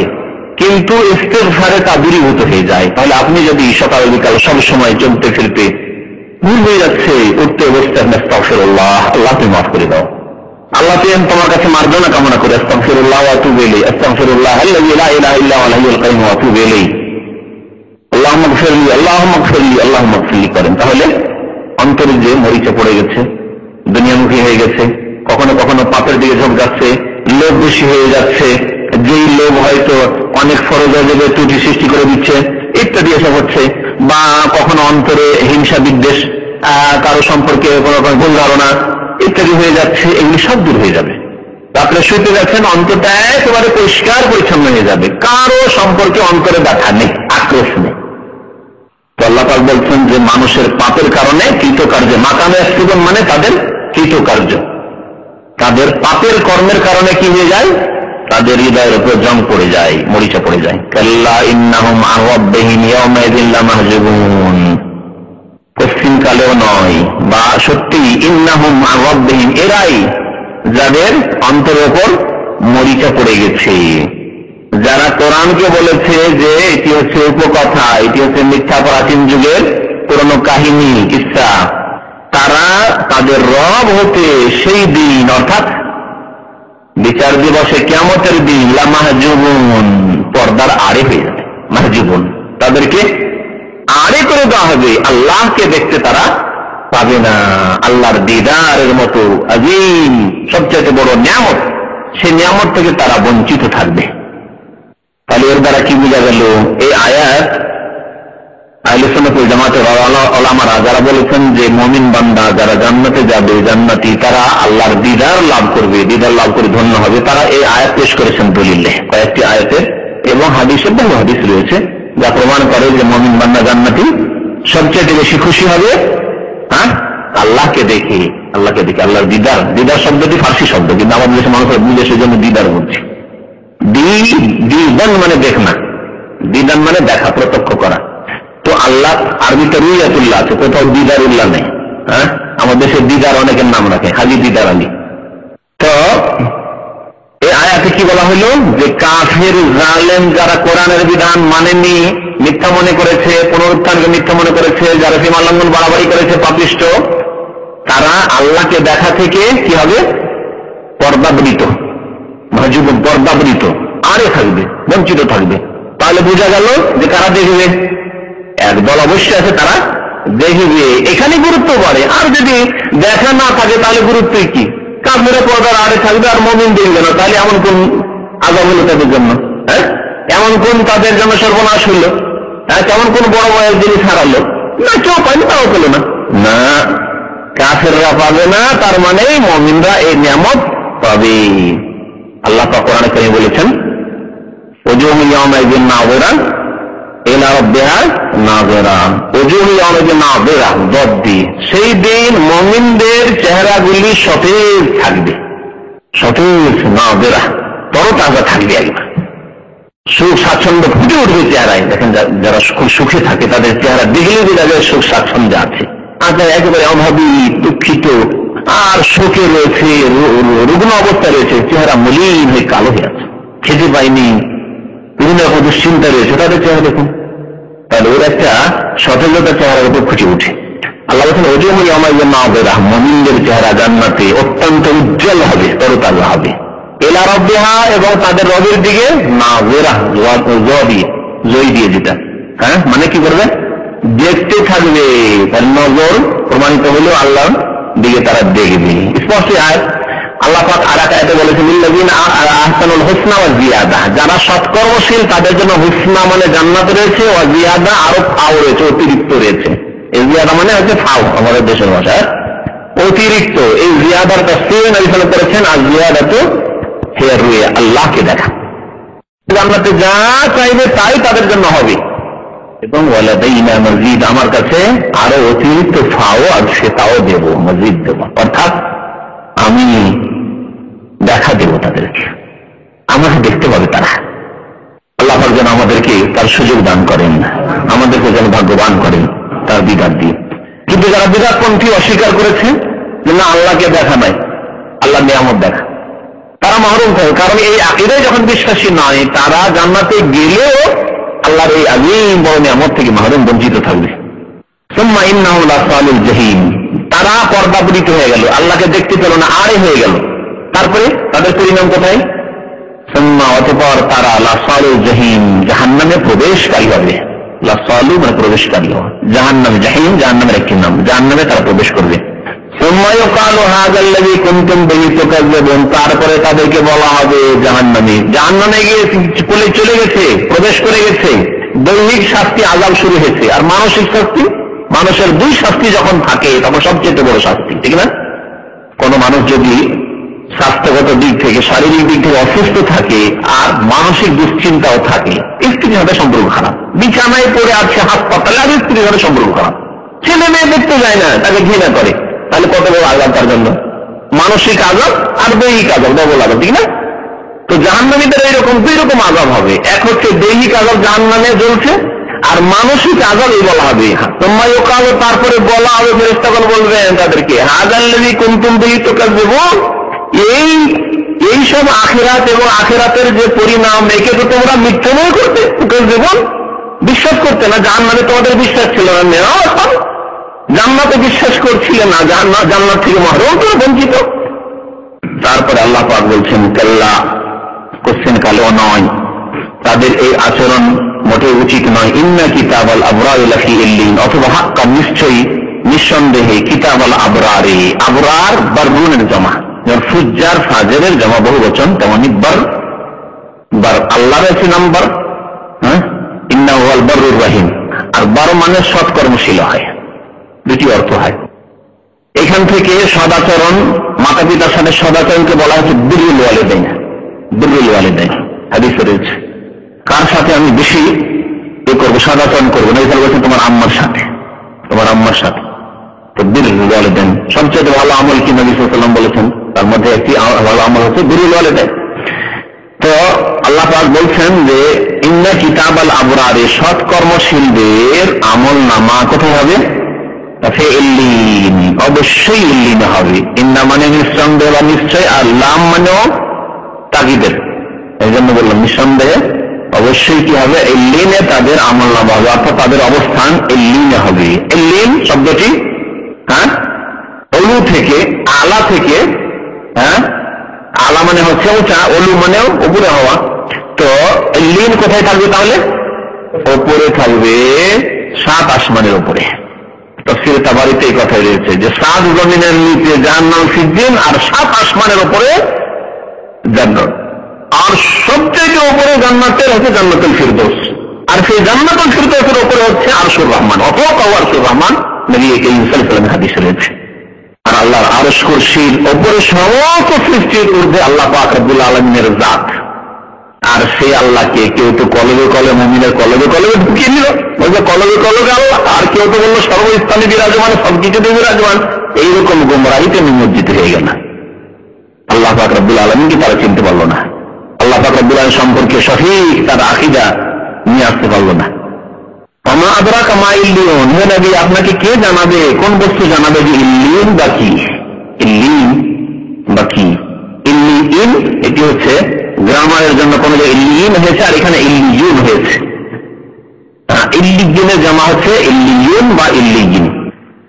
কিন্তু ইস্তিগফারে তা দূরীভূত হয়ে যায়। তাহলে আপনি যদি সকাল বিকাল সব সময় চলতে ফিরতে ভুল হয়ে যাচ্ছে, উঠতে বসতে আস্তাগফিরুল্লাহ, আল্লাহ তুমি মাফ করে দাও, আল্লাহ তোমার কাছে মার্জনা কামনা করে আস্তাগফিরুল্লাহ ওয়া আতুবু ইলাইহি, আস্তাগফিরুল্লাহ আল্লাযী লা ইলাহা ইল্লা হুয়াল হাইয়ুল কাইয়্যুম ওয়া আতুবু ইলাইহি, আল্লাহুম্মা গফিরলি আল্লাহুম্মা গফিরলি আল্লাহুম্মা গফিরলি করেন। তাহলে অন্তরে যে মরিচা পড়ে গেছে, দুনিয়ামুখী হয়ে গেছে, কখনো কখনো পাপের দিকে ঝোঁক যাচ্ছে, লোভ বেশি হয়ে যাচ্ছে, যেই লোভ হয়তো অনেক ফরজ ওয়াজিবে ত্রুটি সৃষ্টি করে দিচ্ছে ইত্যাদি এসব হচ্ছে, বা কখনো অন্তরে হিংসা বিদ্বেষ, কারো সম্পর্কে কোনো ভুল ধারণা ইত্যাদি হয়ে যাচ্ছে, এগুলি সব দূর হয়ে যাবে। রাত্রে শুতে যাচ্ছেন, অন্তরটা একেবারে পরিষ্কার পরিচ্ছন্ন হয়ে যাবে, কারো সম্পর্কে অন্তরে ব্যথা নেই, আক্রোশ নেই। তো আল্লাহ পাক বলছেন যে মানুষের পাপের কারণে কৃতকার্য, মাকামে আসতিবন মানে তাদের কৃতকার্য, তাদের পাপের কর্মের কারণে কি হয়ে যায়? তাদের হৃদয়ের উপর জং পড়ে যায়, মরিচা পড়ে যায়। কাল্লা ইন্নাহুম আন রাব্বিহিম ইয়াওমাইযিন লামাহজুবুন, পশ্চিম কালেও নয়, বা সত্যি ইন্নাহুম আন রাব্বিহিম, এরাই যাদের অন্তরের উপর মরিচা পড়ে গেছে। যারা কোরআনকে বলেছে যে এটি হচ্ছে উপকথা, এটি হচ্ছে মিথ্যা, প্রাচীন যুগের পুরনো কাহিনী, কিসসা, তারা তাদের রব হতে সেই দিন অর্থাৎ বিচার দিবসে, কিয়ামতের দিন, লামাহজুবুন, পর্দার আড়ে হয়ে যাবে। মাহজুবুন, তাদেরকে আড়ে করে দেওয়া হবে, আল্লাহকে দেখতে তারা পাবে না। আল্লাহর দিদারের মতো আযীম, সবচেয়ে বড় নিয়ামত, সেই নিয়ামত থেকে তারা বঞ্চিত থাকবে। তাহলে এর দ্বারা কি বোঝা গেল? এই আয়াত আহলে সুন্নাত ওয়াল জামাতের উলামারা যারা বলেছেন যে মুমিন বান্দা যারা জান্নাতে যাবে, জান্নাতি, তারা আল্লাহর দিদার লাভ করবে, দিদার লাভ করে ধন্য হবে, তারা এই আয়াত পেশ করেছেন দলিলে, কয়েকটি আয়াতের এবং হাদিসে, বহু হাদিস রয়েছে যা প্রমাণ করে যে মুমিন বান্দা জান্নাতি সবচেয়ে বেশি খুশি হবে আল্লাহকে দেখে, আল্লাহকে দেখে। আল্লাহর দিদার, দিদার শব্দটি ফার্সি শব্দ, কিন্তু আমাদের দেশে মানুষের বিদেশের জন্য দিদার বলছে। দিদান মানে দেখনা, দিদান মানে দেখা, প্রত্যক্ষ করা। তো আল্লাহ আরবিতে রুইয়াতুল্লাহ আছে, কোথাও দিদারুল্লাহ নেই। আমাদের দেশে দিদার অনেকের নাম রাখে, হাজি দিদার আলী। তো এই আয়াতে কি বলা হলো? যে কাফের জালেম যারা কোরআনের বিধান মানেনি, মিথ্যা মনে করেছে, পুনরুত্থানকে মিথ্যা মনে করেছে, যারা সীমা লঙ্ঘন বাড়াবাড়ি করেছে, পাপিষ্ট, তারা আল্লাহকে দেখা থেকে কি হবে? পর্দাবৃত, মাহজুবুন, পর্দাবৃত, আরে থাকবে, বঞ্চিত থাকবে। তাহলে বোঝা গেল যে কারা দেখবে? একদল অবশ্যই আছে, তারা দেখবে, এখানে গুরুত্ব বাড়ে। আর যদি দেখা না থাকে তাহলে গুরুত্ব কি? কাফেরা পর্দার আড়ে থাকবে আর মুমিন দেখবে না, তাহলে এমন কোন আযাব হলো তাদের জন্য? এমন কোন তাদের জন্য সর্বনাশ হইল? কেমন কোন বড় বড় জিনিস হারালো? না, কেউ পায়নি, তাও পেল না। না, কাফেররা পাবে না, তার মানে মুমিনরা এই নিয়ামত পাবে। আল্লাহ পাক কোরআনে কারীমে বলেছেন ওজুহু ইয়াওমাইযিন নাযিরা ইলা রাব্বিহা নাযিরা, ওজুহু ইয়াওমাইযিন নাযিরা, বদ্দি, সেই দিন মুমিনদের চেহারাগুলি সতেজ থাকবে, সতেজ, নাযিরা, তরতাজা থাকবে, একবার সুখ স্বাচ্ছন্দ্য ফুটে উঠবে চেহারায়। দেখেন যারা খুব সুখে থাকে তাদের চেহারা দেখলে বোঝা যায় সুখ স্বাচ্ছন্দ্য আছে। আর যারা একেবারে অভাবী, দুঃখিত আর শোকে রয়েছে, রুগ্ন অবস্থা রয়েছে, চেহারা মলিন হয়ে কালো হয়ে আছে, খেতে পায়নি, বিভিন্ন রকম দুশ্চিন্তা রয়েছে, তাদের চেহারা দেখুন, তাহলে ওর একটা সতেজতা চেহারার উপর ফুটে উঠে। আল্লাহ বলেছেন ওজুহু ইয়াওমাইযিন নাযিরা, মুমিনদের চেহারা জান্নাতে অত্যন্ত উজ্জ্বল হবে, তরতাজা হবে। ইলা রাব্বিহা, এবং তাদের রবের দিকে, নাযিরা, জয় দিয়ে যেটা, মানে কি করবে? দেখতে থাকবে। তার নজর প্রমাণিত হলো আল্লাহর দিকে, তারা দেখবে। স্পষ্ট আয়াত। আল্লাহ পাক আরেক আয়াতে বলেছেন লিল্লাযিনা আহসানুল হুসনা ওয়া জিয়াদা, যারা সৎকর্মশীল তাদের জন্য হুসনা মানে জান্নাত রয়েছে, ওয়া জিয়াদা আরো ফাও রয়েছে, অতিরিক্ত রয়েছে। এই জিয়াদা মানে হচ্ছে ফাও আমাদের দেশের ভাষায় অতিরিক্ত। এই জিয়াদার তাফসীর নবী সাল্লাল্লাহু আলাইহি ওয়াসাল্লাম করেছেন আর জিয়াদাতু হিয়া রুয়া, আল্লাহকে দেখা। জান্নাতে যা চাইবে তাই তাদের জন্য হবে, এবং ওয়ালাদাইনা মাজিদ, আমার কাছে আরো অতিরিক্ত ফাও আছে, তাও দেব, মজিদ দেব, অর্থাৎ আমি দেখা দেব তাদেরকে, আমাকে দেখতে পাবে তারা। আল্লাহ পাক যেন আমাদেরকে তার সুযোগ দান করেন, আমাদেরকে যেন ভাগ্যবান করেন তার বিধান দিয়ে। কিন্তু যারা বিধানপন্থী অস্বীকার করেছে যে না আল্লাহকে দেখা নাই, আল্লাহ নিয়ামত দেখা, তারা মাহরুম থাকে। কারণ এই আকীদায় যখন বিশ্বাসী নয়, তারা জান্নাতে গেলেও আল্লাহর এই আযীম বড় নিয়ামত থেকে মাহরুম, বঞ্চিত থাকবে। সুম্মা ইন্নাহুম লাসালুল জাহিম, তারা পর্দাবৃত হয়ে গেল, আল্লাহকে দেখতে পেল না, আড়ে হয়ে গেল। তারপরে তাদের পরিণাম কোথায়? সুম্মা, অতঃপর তারা লাসালুল জাহিম, জাহান্নামে প্রবেশকারী হবে। লাসালু মানে প্রবেশকারী হওয়া, জাহান্নাম, জাহিম জাহান্নামের একটি নাম, জাহান্নামে তারা প্রবেশ করবে। সুম্মা ইউকালু হাযাল্লাযী কুনতুম বিহি তুকাযযিবুন, তারপরে তাদেরকে বলা হবে জাহান্নামে, জাহান্নামে গিয়ে চলে গেছে, প্রবেশ করে গেছে, দৈহিক শাস্তি আযাব শুরু হয়েছে। আর মানসিক শাস্তি, মানুষের দুই শাস্তি যখন থাকে তখন সবচেয়ে বড় শাস্তি, ঠিক না? কোন মানুষ যদি স্বাস্থ্যগত দিক থেকে, শারীরিক দিক থেকে অসুস্থ থাকে আর মানসিক দুশ্চিন্তাও থাকে, স্ত্রীর সাথে সম্পর্ক খারাপ, বিছানায় পড়ে আছে হাসপাতালে আর স্ত্রীর সাথে সম্পর্ক খারাপ, ছেলে মেয়ে দেখতে যায় না, তাকে ঘৃণা করে, তাহলে কত বড় আযাব তার জন্য, মানসিক আযাব আর দৈহিক আযাব, ডবল আযাব, ঠিক না? তো জাহান্নামীদের এইরকম দুই রকম আযাব হবে, এক হচ্ছে দৈহিক আযাব জাহান্নামে জ্বলছে, আর মানসিক আযাব এই বলা হবে। সুম্মা ইউকালু, তারপরে বলা হবে, ফেরেশতাগণ বলবেন তাদেরকে, হাযাল্লাযী কুনতুম বিহি তুকাযযিবুন, এই সব আখিরাত এবং আখিরাতের যে পরিণাম, একে তো তোমরা মিথ্যা মনে করতে, তুকাযযিবুন বিশ্বাস করতে না, জাহান্নামে তোমাদের বিশ্বাস ছিল না, নেওয়া এখন জান্নাতে বিশ্বাস করছিলে না, জান্নাত থেকে মাহরুম, তোমরা বঞ্চিত। তারপরে আল্লাহ পাক বলছেন কাল্লা, কোশ্চেন কালেও নয়, তাদের এই আচরণ মোটে উচিত নয়। ইন্না কিতাবাল আবরার লাফি ইল্লিন, অথবা হাক্কান, নিশ্চয়ই, নিঃসন্দেহে, কিতাবাল আবরারে, আবরার বারগুনের জমা, যেমন ফুজ্জার ফাজেরের জমা বহু বচন, তেমনি বার, আল্লাহ রয়েছে নাম্বার, হ্যাঁ, ইন্নাহু আল বাররুর রহিম, আর বার মানে সৎকর্মশীল হয়, দুটি অর্থ হয়। এখান থেকে সদাচরণ, মাতা পিতার সাথে সদাচরণকে বলা হচ্ছে বিররুল ওয়ালিদাইন, বিররুল ওয়ালিদাইন হাদিসে রয়েছে। কার সাথে আমি বেশি করবো, সদাচরণ করবো না, এটা বলছে তোমার আম্মার সাথে, তোমার আম্মার সাথে। তো বিররুল ওয়ালিদাইন সবচেয়ে ভালো আমল কি নবী সাল্লাল্লাহু আলাইহি ওয়াসাল্লাম বলেছেন, তার মধ্যে একটি ভালো আমল হচ্ছে বিররুল ওয়ালিদাইন। তো আল্লাহ পাক বলছেন যে ইন্না কিতাবাল আবরারে, সৎকর্মশীলদের আমল নামা কোথায় হবে? অবশ্যই ইল্লিনে হবে। ইন্না মানে নিঃসন্দেহ বা নিশ্চয়, আর লাম মানেও তাগিদের, এই জন্য বললাম নিঃসন্দেহে, অবশ্যই কি হবে? ইল্লিনে তাদের আমল নামা হবে, অর্থাৎ তাদের অবস্থান ইল্লিনে হবে। ইল্লিন শব্দটি, হ্যাঁ, অলু থেকে, আলা থেকে, হ্যাঁ, আলা মানে হচ্ছে উঁচা, অলু মানেও উপরে হওয়া। তো ইল্লিন কোথায় থাকবে তাহলে? উপরে থাকবে, 7 আসমানের উপরে। তাফসীরে তাবারিতে এই কথাই রয়েছে যে 7 জমিনের নিচে জাহান্নাম সিজ্জিন, আর 7 আসমানের উপরে জান্নাত, আর সবচেয়ে উপরে জান্নাতের হচ্ছে জান্নাতুল ফিরদৌস, আর সেই জান্নাতুল ফিরদৌসের উপরে হচ্ছে আরশুর রহমান, অথবা আরশুর রহমান, নবী করিম সাল্লাল্লাহু আলাইহি ওয়াসাল্লামের হাদিসে রয়েছে। আর আল্লাহর আরশ কুরসির উপরে সমস্ত সৃষ্টির ঊর্ধ্বে আল্লাহ পাক রব্বুল আলামিনের জাত। আর সেই আল্লাহকে কেউ তো কলবে কলে, মুমিনের কলবে কলবে ঢুকিয়ে নিল, বলছে কলবে কলবে আল্লাহ, আর কেউ তো বললো সর্বস্থানে বিরাজমান, সবকিছুতে বিরাজমান। এইরকম গোমরাহিতে নিমজ্জিত হয়ে গেল। আল্লাহ পাক রব্বুল আলামিনকে তারা চিনতে পারলো না, আল্লাহ পাক রব্বুল আলামিন সম্পর্কে সঠিক তার আকীদা নিয়ে আসতে পারলো না। আমা আদরাকা মা ইল্লিয়ুন, হে নবী আপনাকে কে জানাবে, কোন বস্তু জানাবে যে ইল্লিয়ুন বা কি? ইল্লিয়ুন বা কি? ইল্লিয়ুন এটি হচ্ছে গ্রামারের জন্য কোন ইল্লিয়ুন হয়েছে, আর এখানে ইল্লিয়ুন হয়েছে। ইল্লিয়ুনের জামা হচ্ছে ইল্লিয়ুন বা ইল্লিয়িন।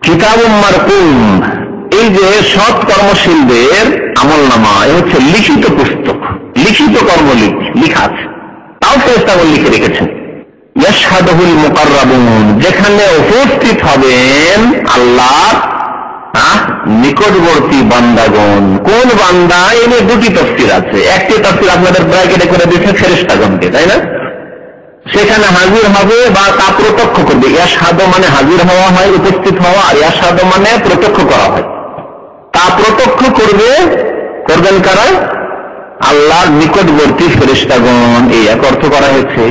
কিতাবুম মারকুম, এই যে সৎ কর্মশীলদের আমলনামা, এ হচ্ছে লিখিত পুস্তক, লিখিত কর্ম লিখা আছে, তাও ফেরেশতাগণ লিখে রেখেছেন। ইয়াশহাদুহুল মুকাররাবুন, যেখানে উপস্থিত হবেন আল্লাহ নিকটবর্তী বান্দাগণ কোন বান্দা? এনে দুটি তাফসীর আছে। একটি তাফসীর আপনাদের ব্র্যাকেটে করে দিয়েছে ফেরেশতাগণকে, তাই না? সেখানে হাজির হবে বা তা প্রত্যক্ষ করবে। ইয়াশহাদু মানে হাজির হওয়া হয়, উপস্থিত হওয়া, আর ইয়াশহাদু মানে প্রত্যক্ষ করা হয়। তা প্রত্যক্ষ করবেন কারা? আল্লাহর নিকটবর্তী ফেরেশতাগণ, এই এক অর্থ করা হয়েছে।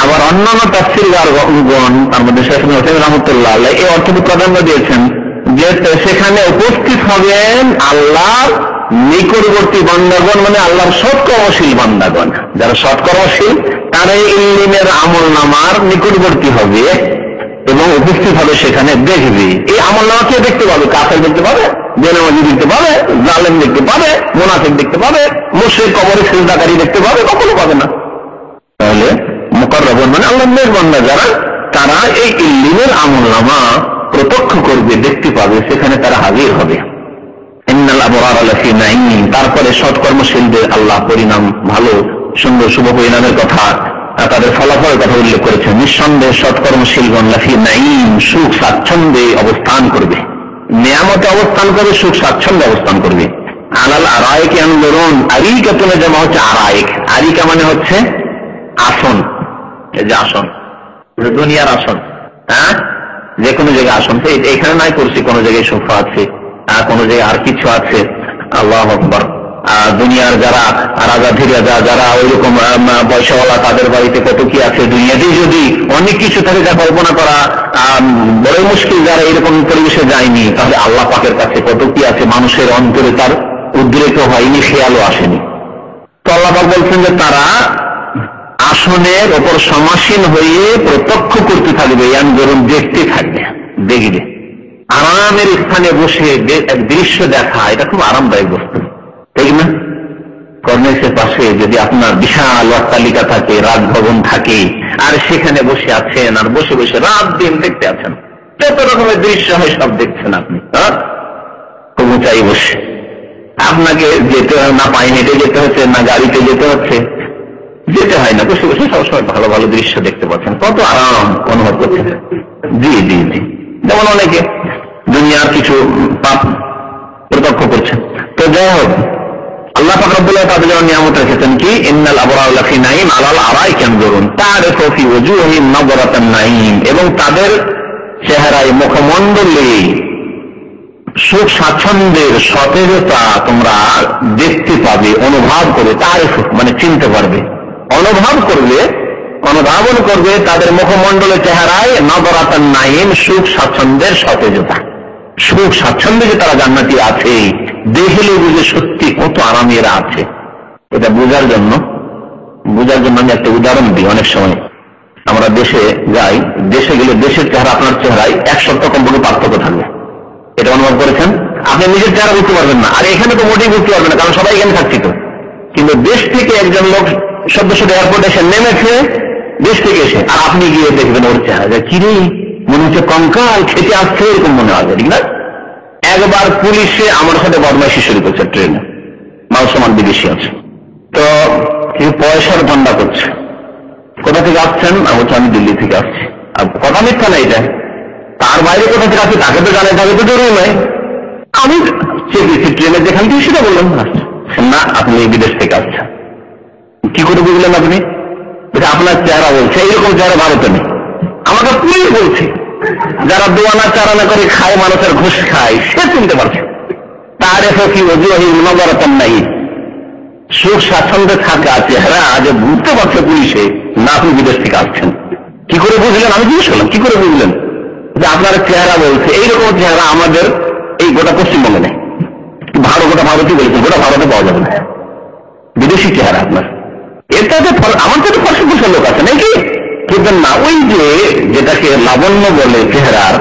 আবার অন্যান্য তাফসীরকারগণ, তার মধ্যে শেখ হোসেন রাহমাতুল্লাহ আলাইহি এই অর্থকে প্রাধান্য দিয়েছেন যে সেখানে উপস্থিত হবেন আল্লাহর নিকটবর্তী বান্দাগণ, মানে আল্লাহর সৎকর্মশীল বান্দাগণ। যারা সৎকর্মশীল তারা ইলমের আমলনামার নিকটবর্তী হবে এবং উপস্থিত হবে, সেখানে দেখবে। এই আমলনামা কে দেখতে পাবে? কাফের দেখতে পাবে, বেনামাজি দেখতে পাবে, জালেম দেখতে পাবে, মুনাফিক দেখতে পাবে, মুশরিক কবরে সিজদাকারী দেখতে পাবে? কখনো পাবে না। তাহলে মুকাররাবুন মানে আল্লাহর বান্দা যারা, তারা এই ইলমের আমলনামা প্রত্যক্ষ করবে, দেখতে পাবে, সেখানে তারা হাজির হবে। ইন্নাল আবরারা লাফি নাঈম, তারপরে সৎকর্মশীলদের আল্লাহ পরিণাম, ভালো সুন্দর শুভ পরিণামের কথা, তাদের ফলাফলের কথা উল্লেখ করেছেন। নিঃসন্দেহে সৎকর্মশীলগণ লাফি নাঈম, সুখ স্বাচ্ছন্দ্যে অবস্থান করবে, নিয়ামতে অবস্থান করবে, সুখ স্বাচ্ছন্দ্যে অবস্থান করবে। আলাল আরাইকি ইয়ানজুরুন, আরিকা তুলে জামা হচ্ছে আরাইক। আরিকা মানে হচ্ছে আসন, এই যে আসন, দুনিয়ার আসন, যে কোনো জায়গায় আসন। এখানে নাই করছি, কোন জায়গায় সোফা আছে, কোন জায়গায় আর কিছু আছে। আল্লাহু আকবার। দুনিয়ার যারা রাজা যারা ওইরকম পয়সাওয়ালা, তাদের বাড়িতে কত কি আছে। দুনিয়াতেই যদি অনেক কিছু থাকে যা কল্পনা করা বড় মুশকিল, যারা এরকম পরিবেশে যায়নি, তাহলে আল্লাহ পাকের কাছে কত কি আছে মানুষের অন্তরে তার উদ্রেক হয়নি, খেয়ালও আসেনি। তো আল্লাহ পাক বলছেন যে তারা আসনের ওপর সমাসীন হয়ে প্রত্যক্ষ করতে থাকবে, ইয়ানজুরুন দেখতে থাকবে, দেখবে। আরামের স্থানে বসে এক দৃশ্য দেখা, এটা খুব আরামদায়ক বস্তু, ঠিক না? কর্নেসের পাশে যদি আপনার বিশাল অট্টালিকা থাকে, রাজভবন থাকে, আর সেখানে বসে আছেন, আর বসে বসে রাত দিন দেখতে আছেন, যত রকমের দৃশ্য হয় সব দেখছেন আপনি, খুব উঁচাই বসে। আপনাকে যেতে না পায়ে হেঁটে যেতে হচ্ছে, না গাড়িতে যেতে হচ্ছে, যেতে হয় না, বসে বসে সবসময় ভালো ভালো দৃশ্য দেখতে পাচ্ছেন, কত আরাম অনুভব করছেন। জি জি জি, যেমন অনেকে দুনিয়ার কিছু পাপ প্রত্যক্ষ করছেন। তো যাই হোক, আল্লাহ পাক রব্বুল আলামিন তাদের জন্য নিয়ামত রেখেছেন কি? ইন্নাল আবরারা লাফি নাঈম আলাল আরাইকি ইয়ানজুরুন তারিফু ফি ওয়ুজুহিহিম নাযরাতান নাঈম, এবং তাদের চেহারায়, মুখমণ্ডলে সুখ স্বাচ্ছন্দ্যের সতেজতা তোমরা দেখতে পাবে, অনুভব করবে। তারিফ মানে চিনতে পারবে, অনুভব করবে, অনুধাবন করবে তাদের মুখমণ্ডলের চেহারায় নাযরাতান নাঈম, সুখ স্বাচ্ছন্দ্যের সতেজতা, সুখ স্বাচ্ছন্দ্যে যে তারা জান্নাতি আছে, দেখলে বুঝে সত্যি কত আরামে এরা আছে। এটা বোঝার জন্য আমি একটা উদাহরণ দিই। অনেক সময় আমরা দেশে যাই, দেশে গেলে দেশের চেহারা আপনার চেহারায় 1 সপ্তাহ কমপক্ষে পার্থক্য থাকবে। এটা অনুভব করেছেন? আপনি নিজের চেহারা বুঝতে পারবেন না, আর এখানে তো মোটেই বুঝতে পারবেন না, কারণ সবাই এখানে থাকছি তো। কিন্তু দেশ থেকে একজন লোক সদ্য এয়ারপোর্টে এসে নেমেছে, দেশ থেকে এসে, আর আপনি গিয়ে দেখবেন ওর চেহারা কিরে, মনে হচ্ছে কঙ্কাল খেতে আসছে, এরকম মনে হয়, ঠিক না? একবার পুলিশে আমার সাথে বদমাইশি শুরু করছে ট্রেনে, মালসমান বিদেশি আছে, তো পয়সার ধান্দা করছে। কোথা থেকে আসছেন? আমি দিল্লি থেকে আসছি। আর কথা মিথ্যা না এটা, তার বাইরে কোথা থেকে আসছে তাকে তো জানে, তাকে তো জরুরি নয়। আমি চেপেছি ট্রেনে যেখান থেকে, সেটা বললাম না আপনি বিদেশ থেকে আসছেন। কি করে বুঝলেন আপনি? আপনার চেহারা বলছে, এইরকম চেহারা ভারতে নেই। আমাকে পুলিশ বলছে, যারা দোয়ানা চারানা করে খায়, মানুষের ঘুষ খায়, সে চিনতে পারছে। তারিফু ফি ওয়ুজুহিহিম নাযরাতান নাঈম, সুখ স্বাচ্ছন্দ্যে থাকা চেহারা আজ বুঝতে পারছে পুলিশে, না আপনি বিদেশ থেকে আসছেন। কি করে বুঝলেন? আমি জিজ্ঞেস করলাম, কি করে বুঝলেন? যে আপনার চেহারা বলছে। এইরকম চেহারা আমাদের এই গোটা পশ্চিমবঙ্গে নেই, গোটা ভারতই বলেছে, গোটা ভারতে পাওয়া যাবে না বিদেশি চেহারা আপনার। এটাতে আমার তো ফর্সা ফর্সা লোক আছে নাকি, কিন্তু না, ওই যে যেটাকে লাবণ্য বলে চেহারার,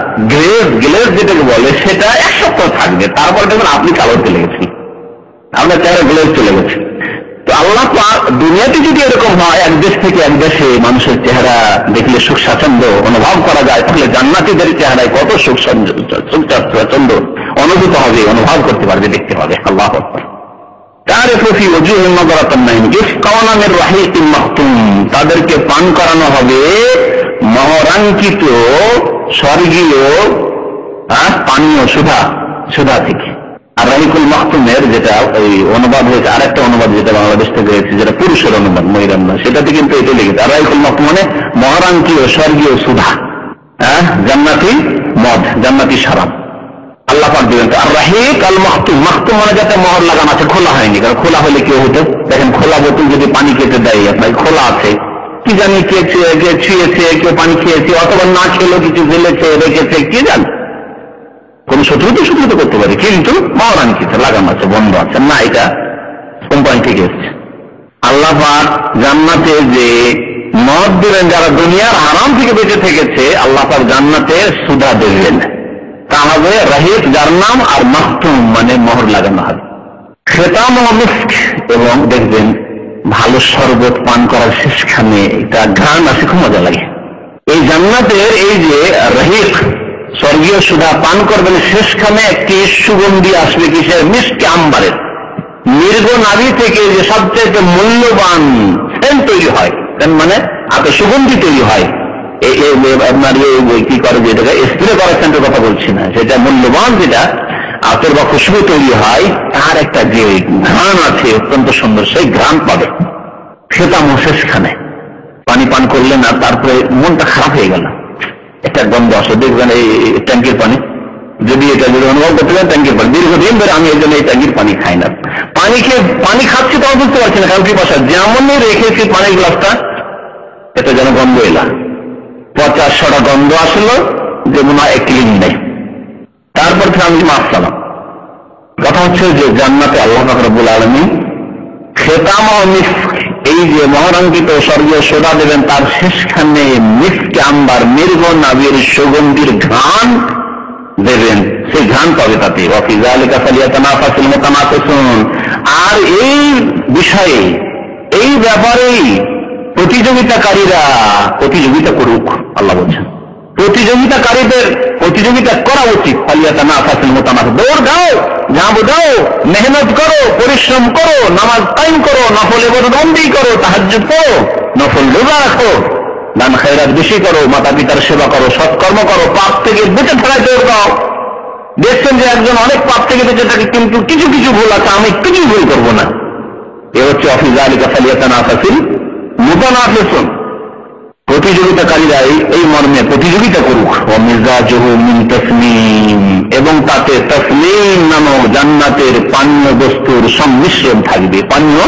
গ্লেজ যেটাকে বলে, সেটা 1 সপ্তাহ থাকবে, তারপর দেখবেন আপনি কালো চলে গেছি, আপনার চেহারা গ্লেজ চলে গেছে। তো আল্লাহ পাক দুনিয়াতে যদি এরকম হয়, এক দেশ থেকে এক দেশে মানুষের চেহারা দেখলে সুখ স্বাচ্ছন্দ্য অনুভব করা যায়, তাহলে জান্নাতীদের চেহারায় কত সুখ স্বাচ্ছন্দ্য অনুভূত হবে, অনুভব করতে পারবে, দেখতে পাবে। আল্লাহু আকবার। তারিফু ফি ওয়ুজুহিহিম নাযরাতান নাঈম ইসকাওনা মির রাহীকিন মাখতুম, তাদেরকে পান করানো হবে মহরাঙ্কিত স্বর্গীয় পানীয় সুধা, সুধা থেকে। আর রাহিকুল মাহতুমের যেটা ওই অনুবাদ হয়েছে, আরেকটা অনুবাদ যেটা বাংলাদেশ থেকে হয়েছে, যেটা পুরুষের অনুবাদ, মহিলার না, সেটাতে কিন্তু এটা লিখেছে আর রাহিকুল মাহতুম মানে মহারাঙ্কীয় স্বর্গীয় সুধা, জান্নাতি মদ, জান্নাতি শরাব আল্লাহ পাক দিবেন। আর রাহিক আল মাহতুম, মাহতুম মানে যাতে মোহর লাগানো আছে, খোলা হয়নি, কারণ খোলা হলে কেউ হতো, দেখেন খোলা বোতল যদি পানি কেটে দেয় আপনার, খোলা আছে, কি জানি কে ছুঁয়েছে, কেউ পানি খেয়েছে, অথবা না খেলেও কিছু ফেলেছে রেখেছে, কি জান, কোন শত্রু তো করতে পারে, কিন্তু মহারাঙ্কিতে লাগানো আছে, বন্ধ আছে না, এটা কোম্পানি থেকে এসছে। আল্লাহ পাক জান্নাতে যে মদ দিলেন, যারা দুনিয়ার হারাম থেকে বেঁচে থেকেছে, আল্লাহ পাক জান্নাতে সুধা দিলেন, তা হবে রাহিক যার নাম, আর মাহতুম মানে মোহর লাগানো হবে। খেতাম ও মিস্ক, এবং দেখবেন ভালো শরবত পান করার শেষখানে এটা ঘ্রাণ আসে, খুব মজা লাগে। এই জান্নাতের এই যে রাহিক স্বর্গীয় সুধা পান করবেন, শেষখানে একটি সুগন্ধি আসবে, কিসের? মিষ্টি আম্বারের। মৃগ নাভি থেকে যে সবচেয়ে মূল্যবান সেন্ট তৈরি হয়, মানে আপনি সুগন্ধি তৈরি হয়, আপনার কি করে, যেটাকে স্প্রে করার সেন্টের কথা বলছি না, সেটা মূল্যবান, যেটা আতর বা খুশবু তৈরি হয়, তার একটা যে ঘ্রাণ আছে অত্যন্ত সুন্দর, সেই ঘ্রাণ পাবে। খেতাম শেষখানে পানি পান করলেন, আর তারপরে মনটা খারাপ হয়ে গেল, একটা গন্ধ আসে, দেখবেন এই ট্যাঙ্কির পানি, যদি এটা যদি অনুভব করতে পারেন, ট্যাঙ্কির পানি দীর্ঘদিন ধরে আমি এই জন্য এই ট্যাঙ্কির পানি খাই না, পানি খাচ্ছি তাও বুঝতে পারছি না, কারণ কি বাসা যেমনই রেখেছি পানির গ্লাসটা, এটা যেন গন্ধ এলাম, 50-100টা গন্ধ আসলো, যে মনে হয় ক্লিন নেই, তারপর থেকে আমি মাফ চালাম। কথা হচ্ছে যে জান্নাতে আল্লাহ পাক রব্বুল আলামিন খেতাম ও মিস্ক, এই যে মহারাঙ্কিত স্বর্গীয় সোদা দেবেন, তার শেষখানে মিস্ক আম্বার, মৃগ নাভির সুগন্ধির ঘ্রাণ দেবেন, সেই ঘ্রাণ পাবে তাতে। ওয়াফি যালিকা ফালিয়াতানাফাসুল মুতানাফিসুন, আর এই বিষয়ে, এই ব্যাপারেই প্রতিযোগিতাকারীরা প্রতিযোগিতা করুক, আল্লাহ বলছেন প্রতিযোগিতাকারীদের প্রতিযোগিতা করা উচিত। ফালিয়াতানাফাসুল মুতানাফিসুন, দৌড় দাও, ঝাঁপ দাও, মেহনত করো, পরিশ্রম করো, নামাজ কায়েম করো, নফল ইবাদত বন্দেগী করো, তাহাজ্জুদ করো, নফল রোজা রাখো, দান খয়রাত বেশি করো, মাতা পিতার সেবা করো, সৎকর্ম করো, পাপ থেকে বেঁচে থাকায় দৌড় দাও। দেখছেন যে একজন অনেক পাপ থেকে বেঁচে থাকে, কিন্তু কিছু কিছু ভুল আছে, আমি কিছু ভুল করবো না, এ হচ্ছে ওয়াফি যালিকা ফালিয়াতানাফাসুল মুতানাফিসুন। প্রতিযোগিতাকারীরা এই মর্মে প্রতিযোগিতা করুক। ওয়া মিজাজুহু মিন তাসনিম, এবং তাতে তাসনিম নামক জান্নাতের পানীয় বস্তুর সংমিশ্রণ থাকবে, পানীয়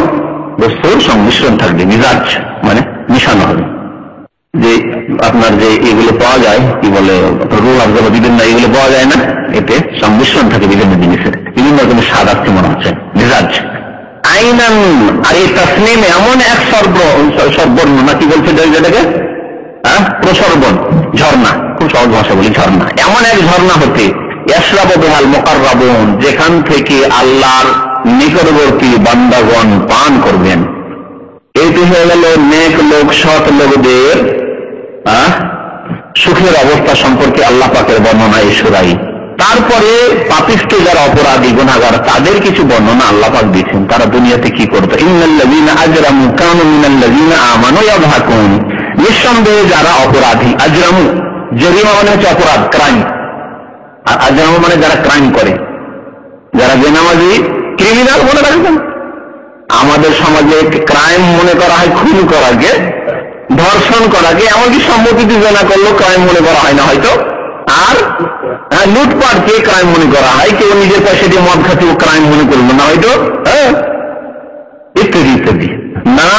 বস্তুর সংমিশ্রণ থাকবে, মিজাজ মানে মিশানো হবে। যে আপনার যে এগুলো পাওয়া যায়, কি বলে রুহ আফজাল বিভিন্ন, এগুলো পাওয়া যায় না, এতে সংমিশ্রণ থাকে বিভিন্ন জিনিসের, বিভিন্ন রকমের স্বাদ আসছে মনে হচ্ছে, মিজাজ আইনান। আর এই তাসনিম এমন এক সর্বর্ণ, কি বলছে যেটাকে প্রসর্বণ, ঝর্ণা, খুব সহজ ভাষা বলি, ঝর্ণা, এমন এক ঝর্ণা হতে ইয়াশরাবু বিহাল মুকাররাবুন, যেখান থেকে আল্লাহর নিকটবর্তী বান্দাগণ পান করবেন। এইটি হয়ে গেল নেক লোক, সৎ লোকদের সুখের অবস্থা সম্পর্কে আল্লাহ পাকের বর্ণনা এই সূরায়। তারপরে পাপিষ্ঠ যারা অপরাধী গুনাহগার, তাদের কিছু বর্ণনা আল্লাহ পাক দিয়েছেন, তারা দুনিয়াতে কি করতো। ইন্নাল্লাযীনা আজরামু কানু মিনাল্লাযীনা আমানু ইয়াযহাকুন, নিঃসন্দেহে যারা অপরাধী, আজরামু জরিমা মানে হচ্ছে অপরাধ, ক্রাইম, আর আজরামু মানে যারা ক্রাইম করে, যারা বেনামাজি, ক্রিমিনাল। মনে রাখবেন আমাদের সমাজে ক্রাইম মনে করা হয় খুন করাকে, ধর্ষণ করাকে, এমনকি সম্মতি জেনা করলেও ক্রাইম মনে করা হয় না হয়তো, আর লুটপাটকে ক্রাইম মনে করা হয়, কেউ নিজের পয়সা দিয়ে মদ খাচ্ছে ও ক্রাইম মনে করলো না হয়তো, ইত্যাদি ইত্যাদি। না,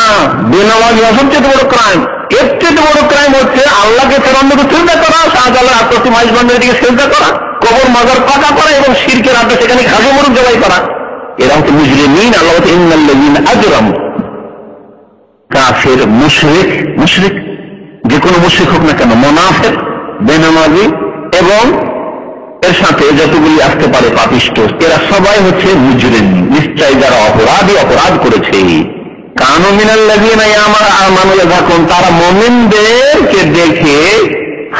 বেনামাজি সবচেয়ে বড় ক্রাইম। এর চেয়ে বড় ক্রাইম হচ্ছে আল্লাহকে ফেরানোকে চিন্তা করা, শাহজালাল আত্মসী মাইজবান্ডের দিকে চিন্তা করা, কবর মাজার পাকা করা, এবং শিরকের হাতে সেখানে খাসি মুরগ জবাই করা। এরা হচ্ছে মুজরিমিন। আল্লাহ হচ্ছে ইন্নাল্লাযীনা আজরামু, কাফের, মুশরিক, মুশরিক যে কোনো মুশরিক হোক না কেন, মুনাফিক, বেনামাজি, এবং এর সাথে যতগুলি আসতে পারে পাপিষ্ঠ, এরা সবাই হচ্ছে মুজরিম, নিশ্চয় যারা অপরাধী, অপরাধ করেছে। কানু মিনাল্লাযীনা আমানু ইয়াযহাকুন, তারা মুমিনদেরকে দেখে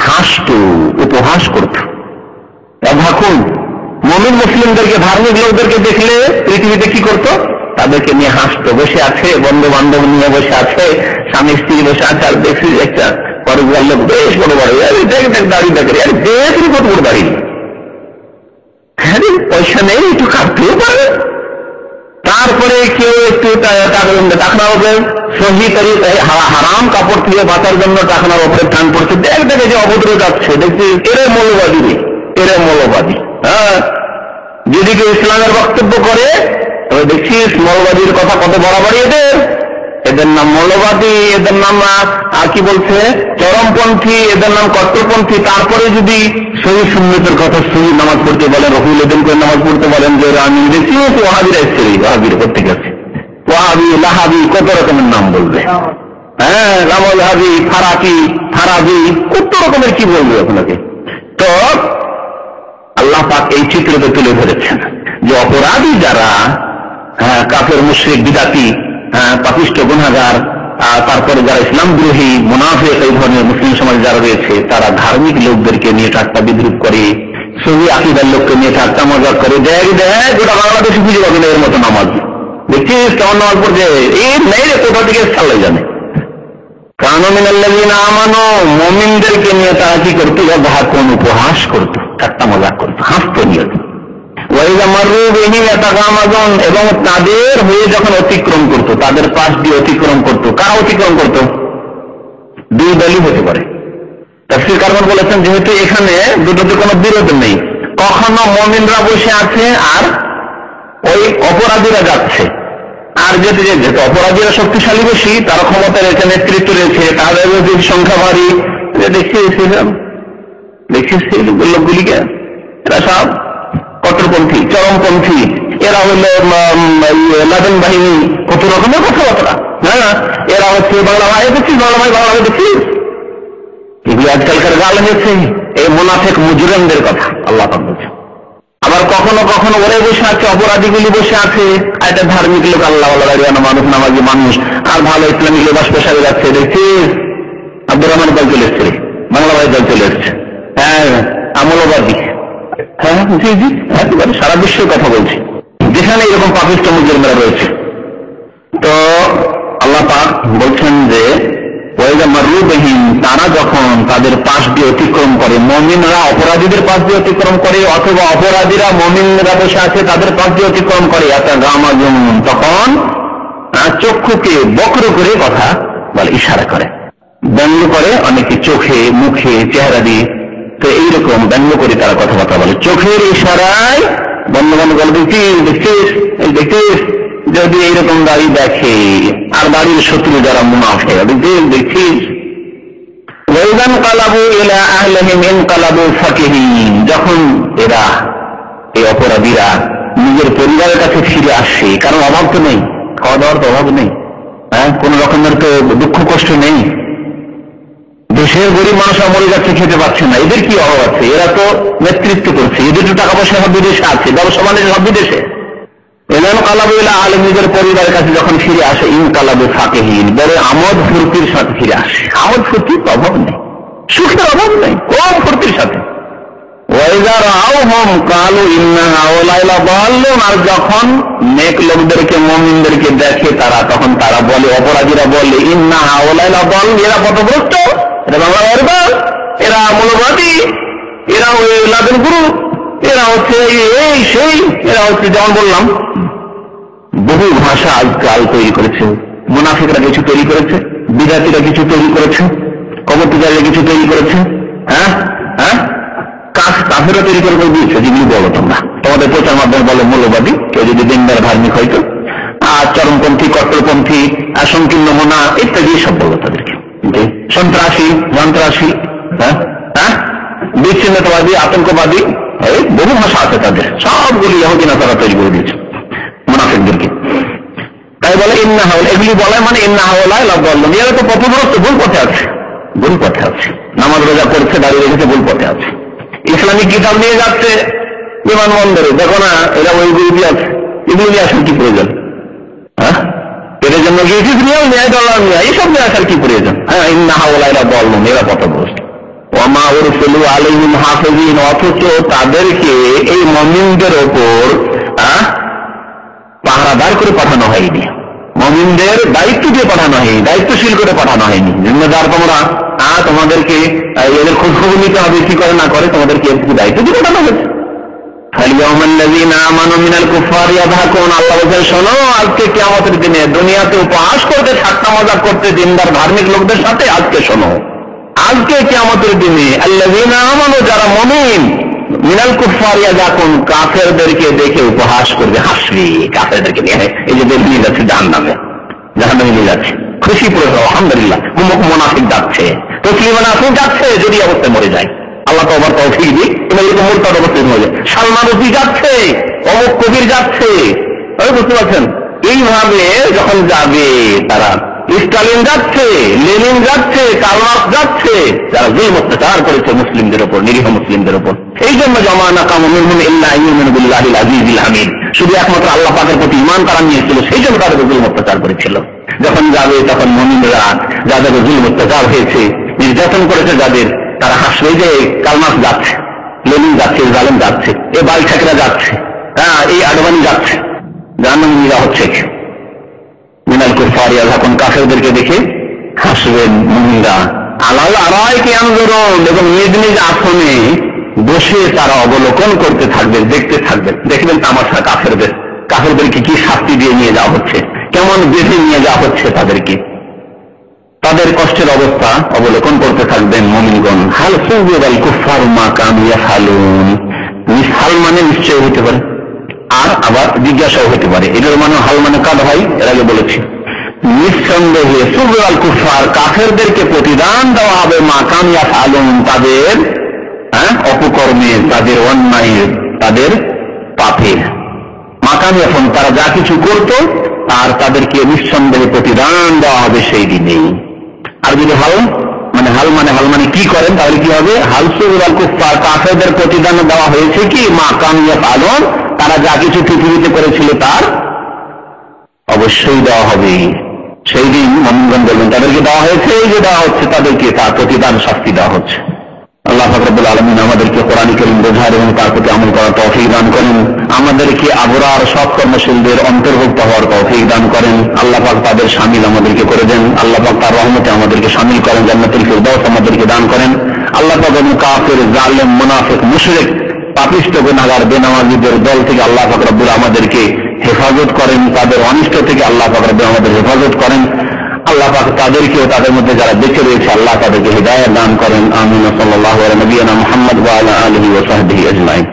হাসতো, উপহাস করত। ইয়াযহাকুন মুমিন মুসলিমদেরকে, ধার্মিক লোকদেরকে দেখলে পৃথিবীতে কি করত, তাদেরকে নিয়ে হাসতো। বসে আছে, বন্ধু বান্ধব নিয়ে বসে আছে, স্বামী স্ত্রী বসে আছে, আর দেখছি একটা পরিবার লোক বেশ বড় বড়, দেখ দাড়ি দেখে, দেখি কত বড় দাড়ি, আরে পয়সা নেই, একটু কাটতেও পারে। তারপরে কেউ একটু টাকনার উপরে সহি তরিকায় হারাম কাপড় থেকে বাঁচার জন্য টাকনার উপরে টান পড়ছে, দেখ দেখে যে অভদ্র যাচ্ছে, দেখছি এরা মৌলবাদী রে, এরা মৌলবাদী। হ্যাঁ, যদি কেউ ইসলামের বক্তব্য করে তবে দেখছিস মৌলবাদীর কথা কত বরাবরই এদের নাম মৌলবাদী, এদের নাম আর কি বলছে চরমপন্থী, এদের নাম কট্টরপন্থী। তারপরে যদি সহি সুন্নতের কথা, সহি নামাজ পড়তে বলেন, রহুল এদিন করে নামাজ পড়তে বলেন, যে আমি দেখছি ওয়াহাবিরা এসছে, ওয়াহাবির প্রত্যেক আছে, ওয়াহাবি লাহাবি কত রকমের নাম বলবে। হ্যাঁ, রামল হাবি, ফারাকি, ফারাবি, কত রকমের কি বলবে আপনাকে। তো আল্লাহ পাক এই চিত্রতে তুলে ধরেছেন যে অপরাধী যারা, কাফের মুশরিক বিদাতি, পাপিষ্ঠ গুনাহগার, তারপরে যারা ইসলাম দ্রোহী মুনাফিক, এই ধরনের মুসলিম সমাজে যারা রয়েছে, তারা ধার্মিক লোকদেরকে নিয়ে ঠাট্টা বিদ্রুপ করে, সহি আকীদার লোককে নিয়ে ঠাট্টা মজাক করে। দেখ দেখ গোটা বাংলাদেশে খুঁজে পাবে না এর মতো নামাজ। দেখছিস কেমন নামাজ পড়ছে, এই নেই রে, কোথা থেকে চালাই জানে। কানু মিনাল্লাযীনা আমানু, মুমিনদেরকে নিয়ে তারা কি করতো, কোন উপহাস করতো, ঠাট্টা মজাক করতো, হাসতো নিয়ত। ওয়াইযা মাররু বিহিম ইয়াতাগামাজুন, এবং তাদের হয়ে যখন অতিক্রম করতো, তাদের পাশ দিয়ে অতিক্রম করতো। কারা অতিক্রম করতো? দুই দলই হতে পারে। তাফসীর কারণ বলেছেন যেহেতু এখানে দুটোতে কোনো বিরোধ নেই, কখনো মুমিনরা বসে আছে আর ওই অপরাধীরা যাচ্ছে, আর যেহেতু অপরাধীরা শক্তিশালী বেশি, তারা ক্ষমতা রয়েছে, নেতৃত্ব রয়েছে, তাদের সংখ্যা ভারী, দেখছিস সেই লোকগুলিকে, এরা সব কট্টরপন্থী, চরমপন্থী, এরা হলো লাদেন বাহিনী, কত রকমের কথাবার্তা। হ্যাঁ, এরা হচ্ছে বাংলা ভাই দেখছিস, বাংলা ভাই বাংলা ভাই দেখছিস, এগুলি আজকালকার গাল হয়েছে এই মুনাফিক মুজরিমদের কথা আল্লাহ পাক বলছেন। আবার কখনো কখনো ওরাই বসে আছে, অপরাধীগুলি বসে আছে, একটা ধার্মিক লোক, আল্লাহ মানুষ, নামাজি মানুষ, আর ভালো ইসলামিক লেবাস পেশারে যাচ্ছে, দেখছিস আব্দুর রহমান দল চলে এসছে, বাংলা ভাই দল চলে এসছে। হ্যাঁ, আমলবাদী। হ্যাঁ জি জি, একেবারে সারা বিশ্বের কথা বলছি, যেখানে এরকম পাপিষ্ঠ মুজরিমরা রয়েছে। তো আল্লাহ পাক বলছেন যে ওয়াইযা মাররু বিহিম, তারা যখন তাদের পাশ দিয়ে অতিক্রম করে, মুমিনরা অপরাধীদের পাশ দিয়ে অতিক্রম করে, অথবা অপরাধীরা মুমিনরা বসে আছে তাদের পাশ দিয়ে অতিক্রম করে, ইয়াতাগামাজুন, তখন চক্ষুকে বক্র করে কথা বলে, ইশারা করে, ব্যঙ্গ করে, অনেকে চোখে, মুখে, চেহারা দিয়ে। তো এইরকম ব্যঙ্গ করে তারা কথাবার্তা বলে, চোখের ইশারায় বন্ধ বন্ধ বলে, দেখছিস দেখছিস দেখছিস, যদি এইরকম দাড়ি দেখে, আর বাড়ির শত্রু যারা মুনাফিক, দেখছিস। ওয়াইযান কালাবু ইলা আহলিহিম ইনকালাবু ফাকিহিন, যখন এরা এই অপরাধীরা নিজের পরিবারের কাছে ফিরে আসে, কারণ অভাব তো নেই, খাওয়া দাওয়ার তো অভাব নেই, হ্যাঁ, কোন রকমের তো দুঃখ কষ্ট নেই, দেশের গরিব মানুষরা মরে যাচ্ছে, খেতে পাচ্ছে না, এদের কি অভাব আছে? এরা তো নেতৃত্ব করছে, এদের তো টাকা পয়সা সব বিদেশে আছে, ব্যবসা বাণিজ্য সব বিদেশে। এমন কালাবু ইলা আহলিহিম, নিজের পরিবারের কাছে যখন ফিরে আসে, ইনকালাবু ফাকিহিন, বড় আমোদ ফুর্তির সাথে ফিরে আসে। আমোদ ফুর্তির অভাব নেই, সুখের অভাব নেই, কম ফুর্তির সাথে। ওয়াইযা রাআউহুম ক্বালু ইন্না হাউলাই লাদাল্লুন, আর যখন নেক লোকদেরকে, মুমিনদেরকে দেখে তারা, তখন তারা বলে, অপরাধীরা বলে, ইন্না হাউলাই লাদাল্লুন, এরা পথভ্রষ্ট, এরা বাংলা ভাই, এরা মৌলবাদী, এরা ওই লাদেন গুরু, এরা হচ্ছে এই সেই, এরা হচ্ছে, যেমন বললাম বহু ভাষা আজকাল তৈরি করেছে, মুনাফিকরা কিছু তৈরি করেছে, বিদাতিরা কিছু তৈরি করেছে, কবরপূজারীরা কিছু তৈরি করেছে, হ্যাঁ হ্যাঁ, কাফেররা তৈরি করে দিয়েছে, যেগুলি বলো তোমরা, তোমাদের প্রচার মাধ্যমে বলো মৌলবাদী, কেউ যদি দিনদার ধার্মিক হয়তো, আর চরমপন্থী, কট্টরপন্থী, সংকীর্ণ মোনা ইত্যাদি সব বলো তাদেরকে, সন্ত্রাসী, যন্ত্রাসী, হ্যাঁ হ্যাঁ, বিচ্ছিন্নতাবাদী, আতঙ্কবাদী, বহু ভাষা আছে তাদের, সবগুলি ইহুদি নাসারা তৈরি করে দিয়েছে মুনাফিকদেরকে। তাই বলে ইন্না হাওলা, এগুলি বলে মানে ইন্না হাওলা লাদাল্লুন, এরা তো পথভ্রষ্ট, ভুল পথে আছে, ভুল পথে আছে, নামাজ রোজা করছে, দাঁড়িয়ে রেখেছে, ভুল পথে আছে, ইসলামিক কিতাব নিয়ে যাচ্ছে বিমানবন্দরে, দেখো না এরা ওইগুলি দিয়ে আছে, এগুলি নিয়ে আসার কি প্রয়োজন? হ্যাঁ, এদের জন্য গিয়েছিস নিয়েও ন্যায় ডলার নিয়ে, এইসব নিয়ে আসার কি প্রয়োজন? হ্যাঁ, ইন্না হাওলা লাদাল্লুন, এরা পথভ্রষ্ট। ওয়ামা উরসিলু আলাইহিম হাফিজিন, অথচ তাদেরকে, এই মুমিনদের ওপর পাহারাদার করে পাঠানো হয়নি, মুমিনদের দায়িত্ব দিয়ে পাঠানো হয়নি, দায়িত্বশীল করে পাঠানো হয়নি, জিম্মেদার তোমরা, তোমাদেরকে এদের খোঁজ খবর নিতে হবে, কি করে না করে, তোমাদেরকে দায়িত্ব দিয়ে পাঠানো হয়েছে। আল্লাহ বলছেন, শোনো, আজকে কিয়ামতের দিনে দুনিয়াতে উপহাস করতে, ঠাট্টা মজা করতে দিনদার ধার্মিক লোকদের সাথে, আজকে শোনো, আজকে কিয়ামতের দিনে আল্লাযীনা আমানু, যারা মুমিন, মিনাল কুফার ইয়াযাকুন, কাফেরদেরকে দেখে উপহাস করবে, হাসবে কাফেরদেরকে নিয়ে। এই যে নিয়ে যাচ্ছে জাহান্নামে, জাহান্নামে নিয়ে যাচ্ছে, খুশি পড়ে আলহামদুলিল্লাহ। মুনাফিক যাচ্ছে, তসলিমা নাসরিন যাচ্ছে, যদি অবস্থায় মরে যায়, আল্লাহ তো আবার তৌফিক দিক, তুমি এরকম মোরতাদ অবস্থায় মরে যায়। সালমান রুশদি যাচ্ছে, অমুক কবির যাচ্ছে, বুঝতে পারছেন? এইভাবে যখন যাবে তারা, স্টালিন যাচ্ছে, লেনিন যাচ্ছে, কার্ল মার্কস যাচ্ছে, যারা জুলম অত্যাচার করেছে মুসলিমদের উপর, নিরীহ মুসলিমদের উপর। এই জন্য জামা নাকামু মিনহুম ইল্লা আইয়ুমিনু বিল্লাহিল আজিজিল হামিদ, শুধু একমাত্র আল্লাহ পাকের প্রতি ঈমান তারা নিয়েছিল, সেই জন্য তাদের জুলম অত্যাচার করেছিল। যখন যাবে তখন মুমিনরা, যাদের জুলম অত্যাচার হয়েছে, নির্যাতন করেছে যাদের, তারা হাসবে যে কার্ল মার্কস যাচ্ছে, লেনিন যাচ্ছে, জালেম যাচ্ছে, এই বাইঠাকরা যাচ্ছে, এই আডবাণী যাচ্ছে, জাহান্নামে নিয়ে হচ্ছে। মিনাল কুফার ইয়াযাকুন, কাফেরদেরকে দেখে হাসবেন মুমিনরা। আলাল আরাইকি ইয়ানজুরুন, এবং নিজ নিজ আসনে বসে তারা অবলোকন করতে থাকবেন, দেখতে থাকবেন, দেখবেন তামাশা কাফেরদেরকে কি শাস্তি দিয়ে নিয়ে যাওয়া হচ্ছে, কেমন বেঁধে নিয়ে যাওয়া হচ্ছে তাদেরকে, তাদের কষ্টের অবস্থা অবলোকন করতে থাকবেন মুমিনগণ। হাল সুবিরাল কুফারু মা কানু ইয়াফআলুন, হাল মানে নিশ্চয় হতে পারে, আর আবার জিজ্ঞাসাও হতে পারে। এটার মানে হাল মানে কাদ হয়, এর আগে বলেছি। নিঃসন্দেহে সুবিরাল কুফার, কাফেরদেরকে প্রতিদান দেওয়া হবে মা কানু ইয়াফআলুন, তাদের অপকর্মে, তাদের অন্যায়, তাদের পাপের। মা কানু ইয়াফআলুন, তারা যা কিছু করত, আর তাদেরকে নিঃসন্দেহে প্রতিদান দেওয়া হবে সেই দিনেই। আর যদি হাল মানে কি করেন, তাহলে কি হবে? হাল সুবিরাল কুফার, কাফেরদের প্রতিদান দেওয়া হয়েছে কি মা কানু ইয়াফআলুন, তারা যা কিছু পৃথিবীতে করেছিল তার অবশ্যই দেওয়া হবে। সেই দিন মুমিনগণ বলবেন তাদেরকে দেওয়া হয়েছে, এই যে দেওয়া হচ্ছে তাদেরকে, তার প্রতিদান শাস্তি দেওয়া হচ্ছে। আল্লাহ পাক রব্বুল আলামিন আমাদেরকে কোরআন কারীম বোঝার এবং তার প্রতি আমল করার তৌফিক দান করেন, আমাদেরকে আবরার সৎ কর্মশীলদের অন্তর্ভুক্ত হওয়ার তৌফিক দান করেন। আল্লাহ পাক তাদের শামিল আমাদেরকে করে দেন। আল্লাহ পাক তার রহমতে আমাদেরকে শামিল করেন, জান্নাতুল ফিরদাউস আমাদেরকে দান করেন। আল্লাহ পাক কাফির, জালেম, মুনাফিক, মুশরিক, পাপিষ্ঠ, গুনাহগার, বেনামাজীদের দল থেকে আল্লাহ পাক রব্বুল আমাদেরকে হেফাজত করেন, তাদের অনিষ্ট থেকে আল্লাহ পাক রব্বুল আমাদের হেফাজত করেন। আল্লাহ পাক তাদেরকেও, তাদের মধ্যে যারা বেঁচে রয়েছে, আল্লাহ তাদেরকে হিদায়াত দান করেন। আমিন। সাল্লাল্লাহু আলা নবিয়িনা মুহাম্মদ ওয়া আলা আলিহি ওয়া সাহবিহি আজমাইন।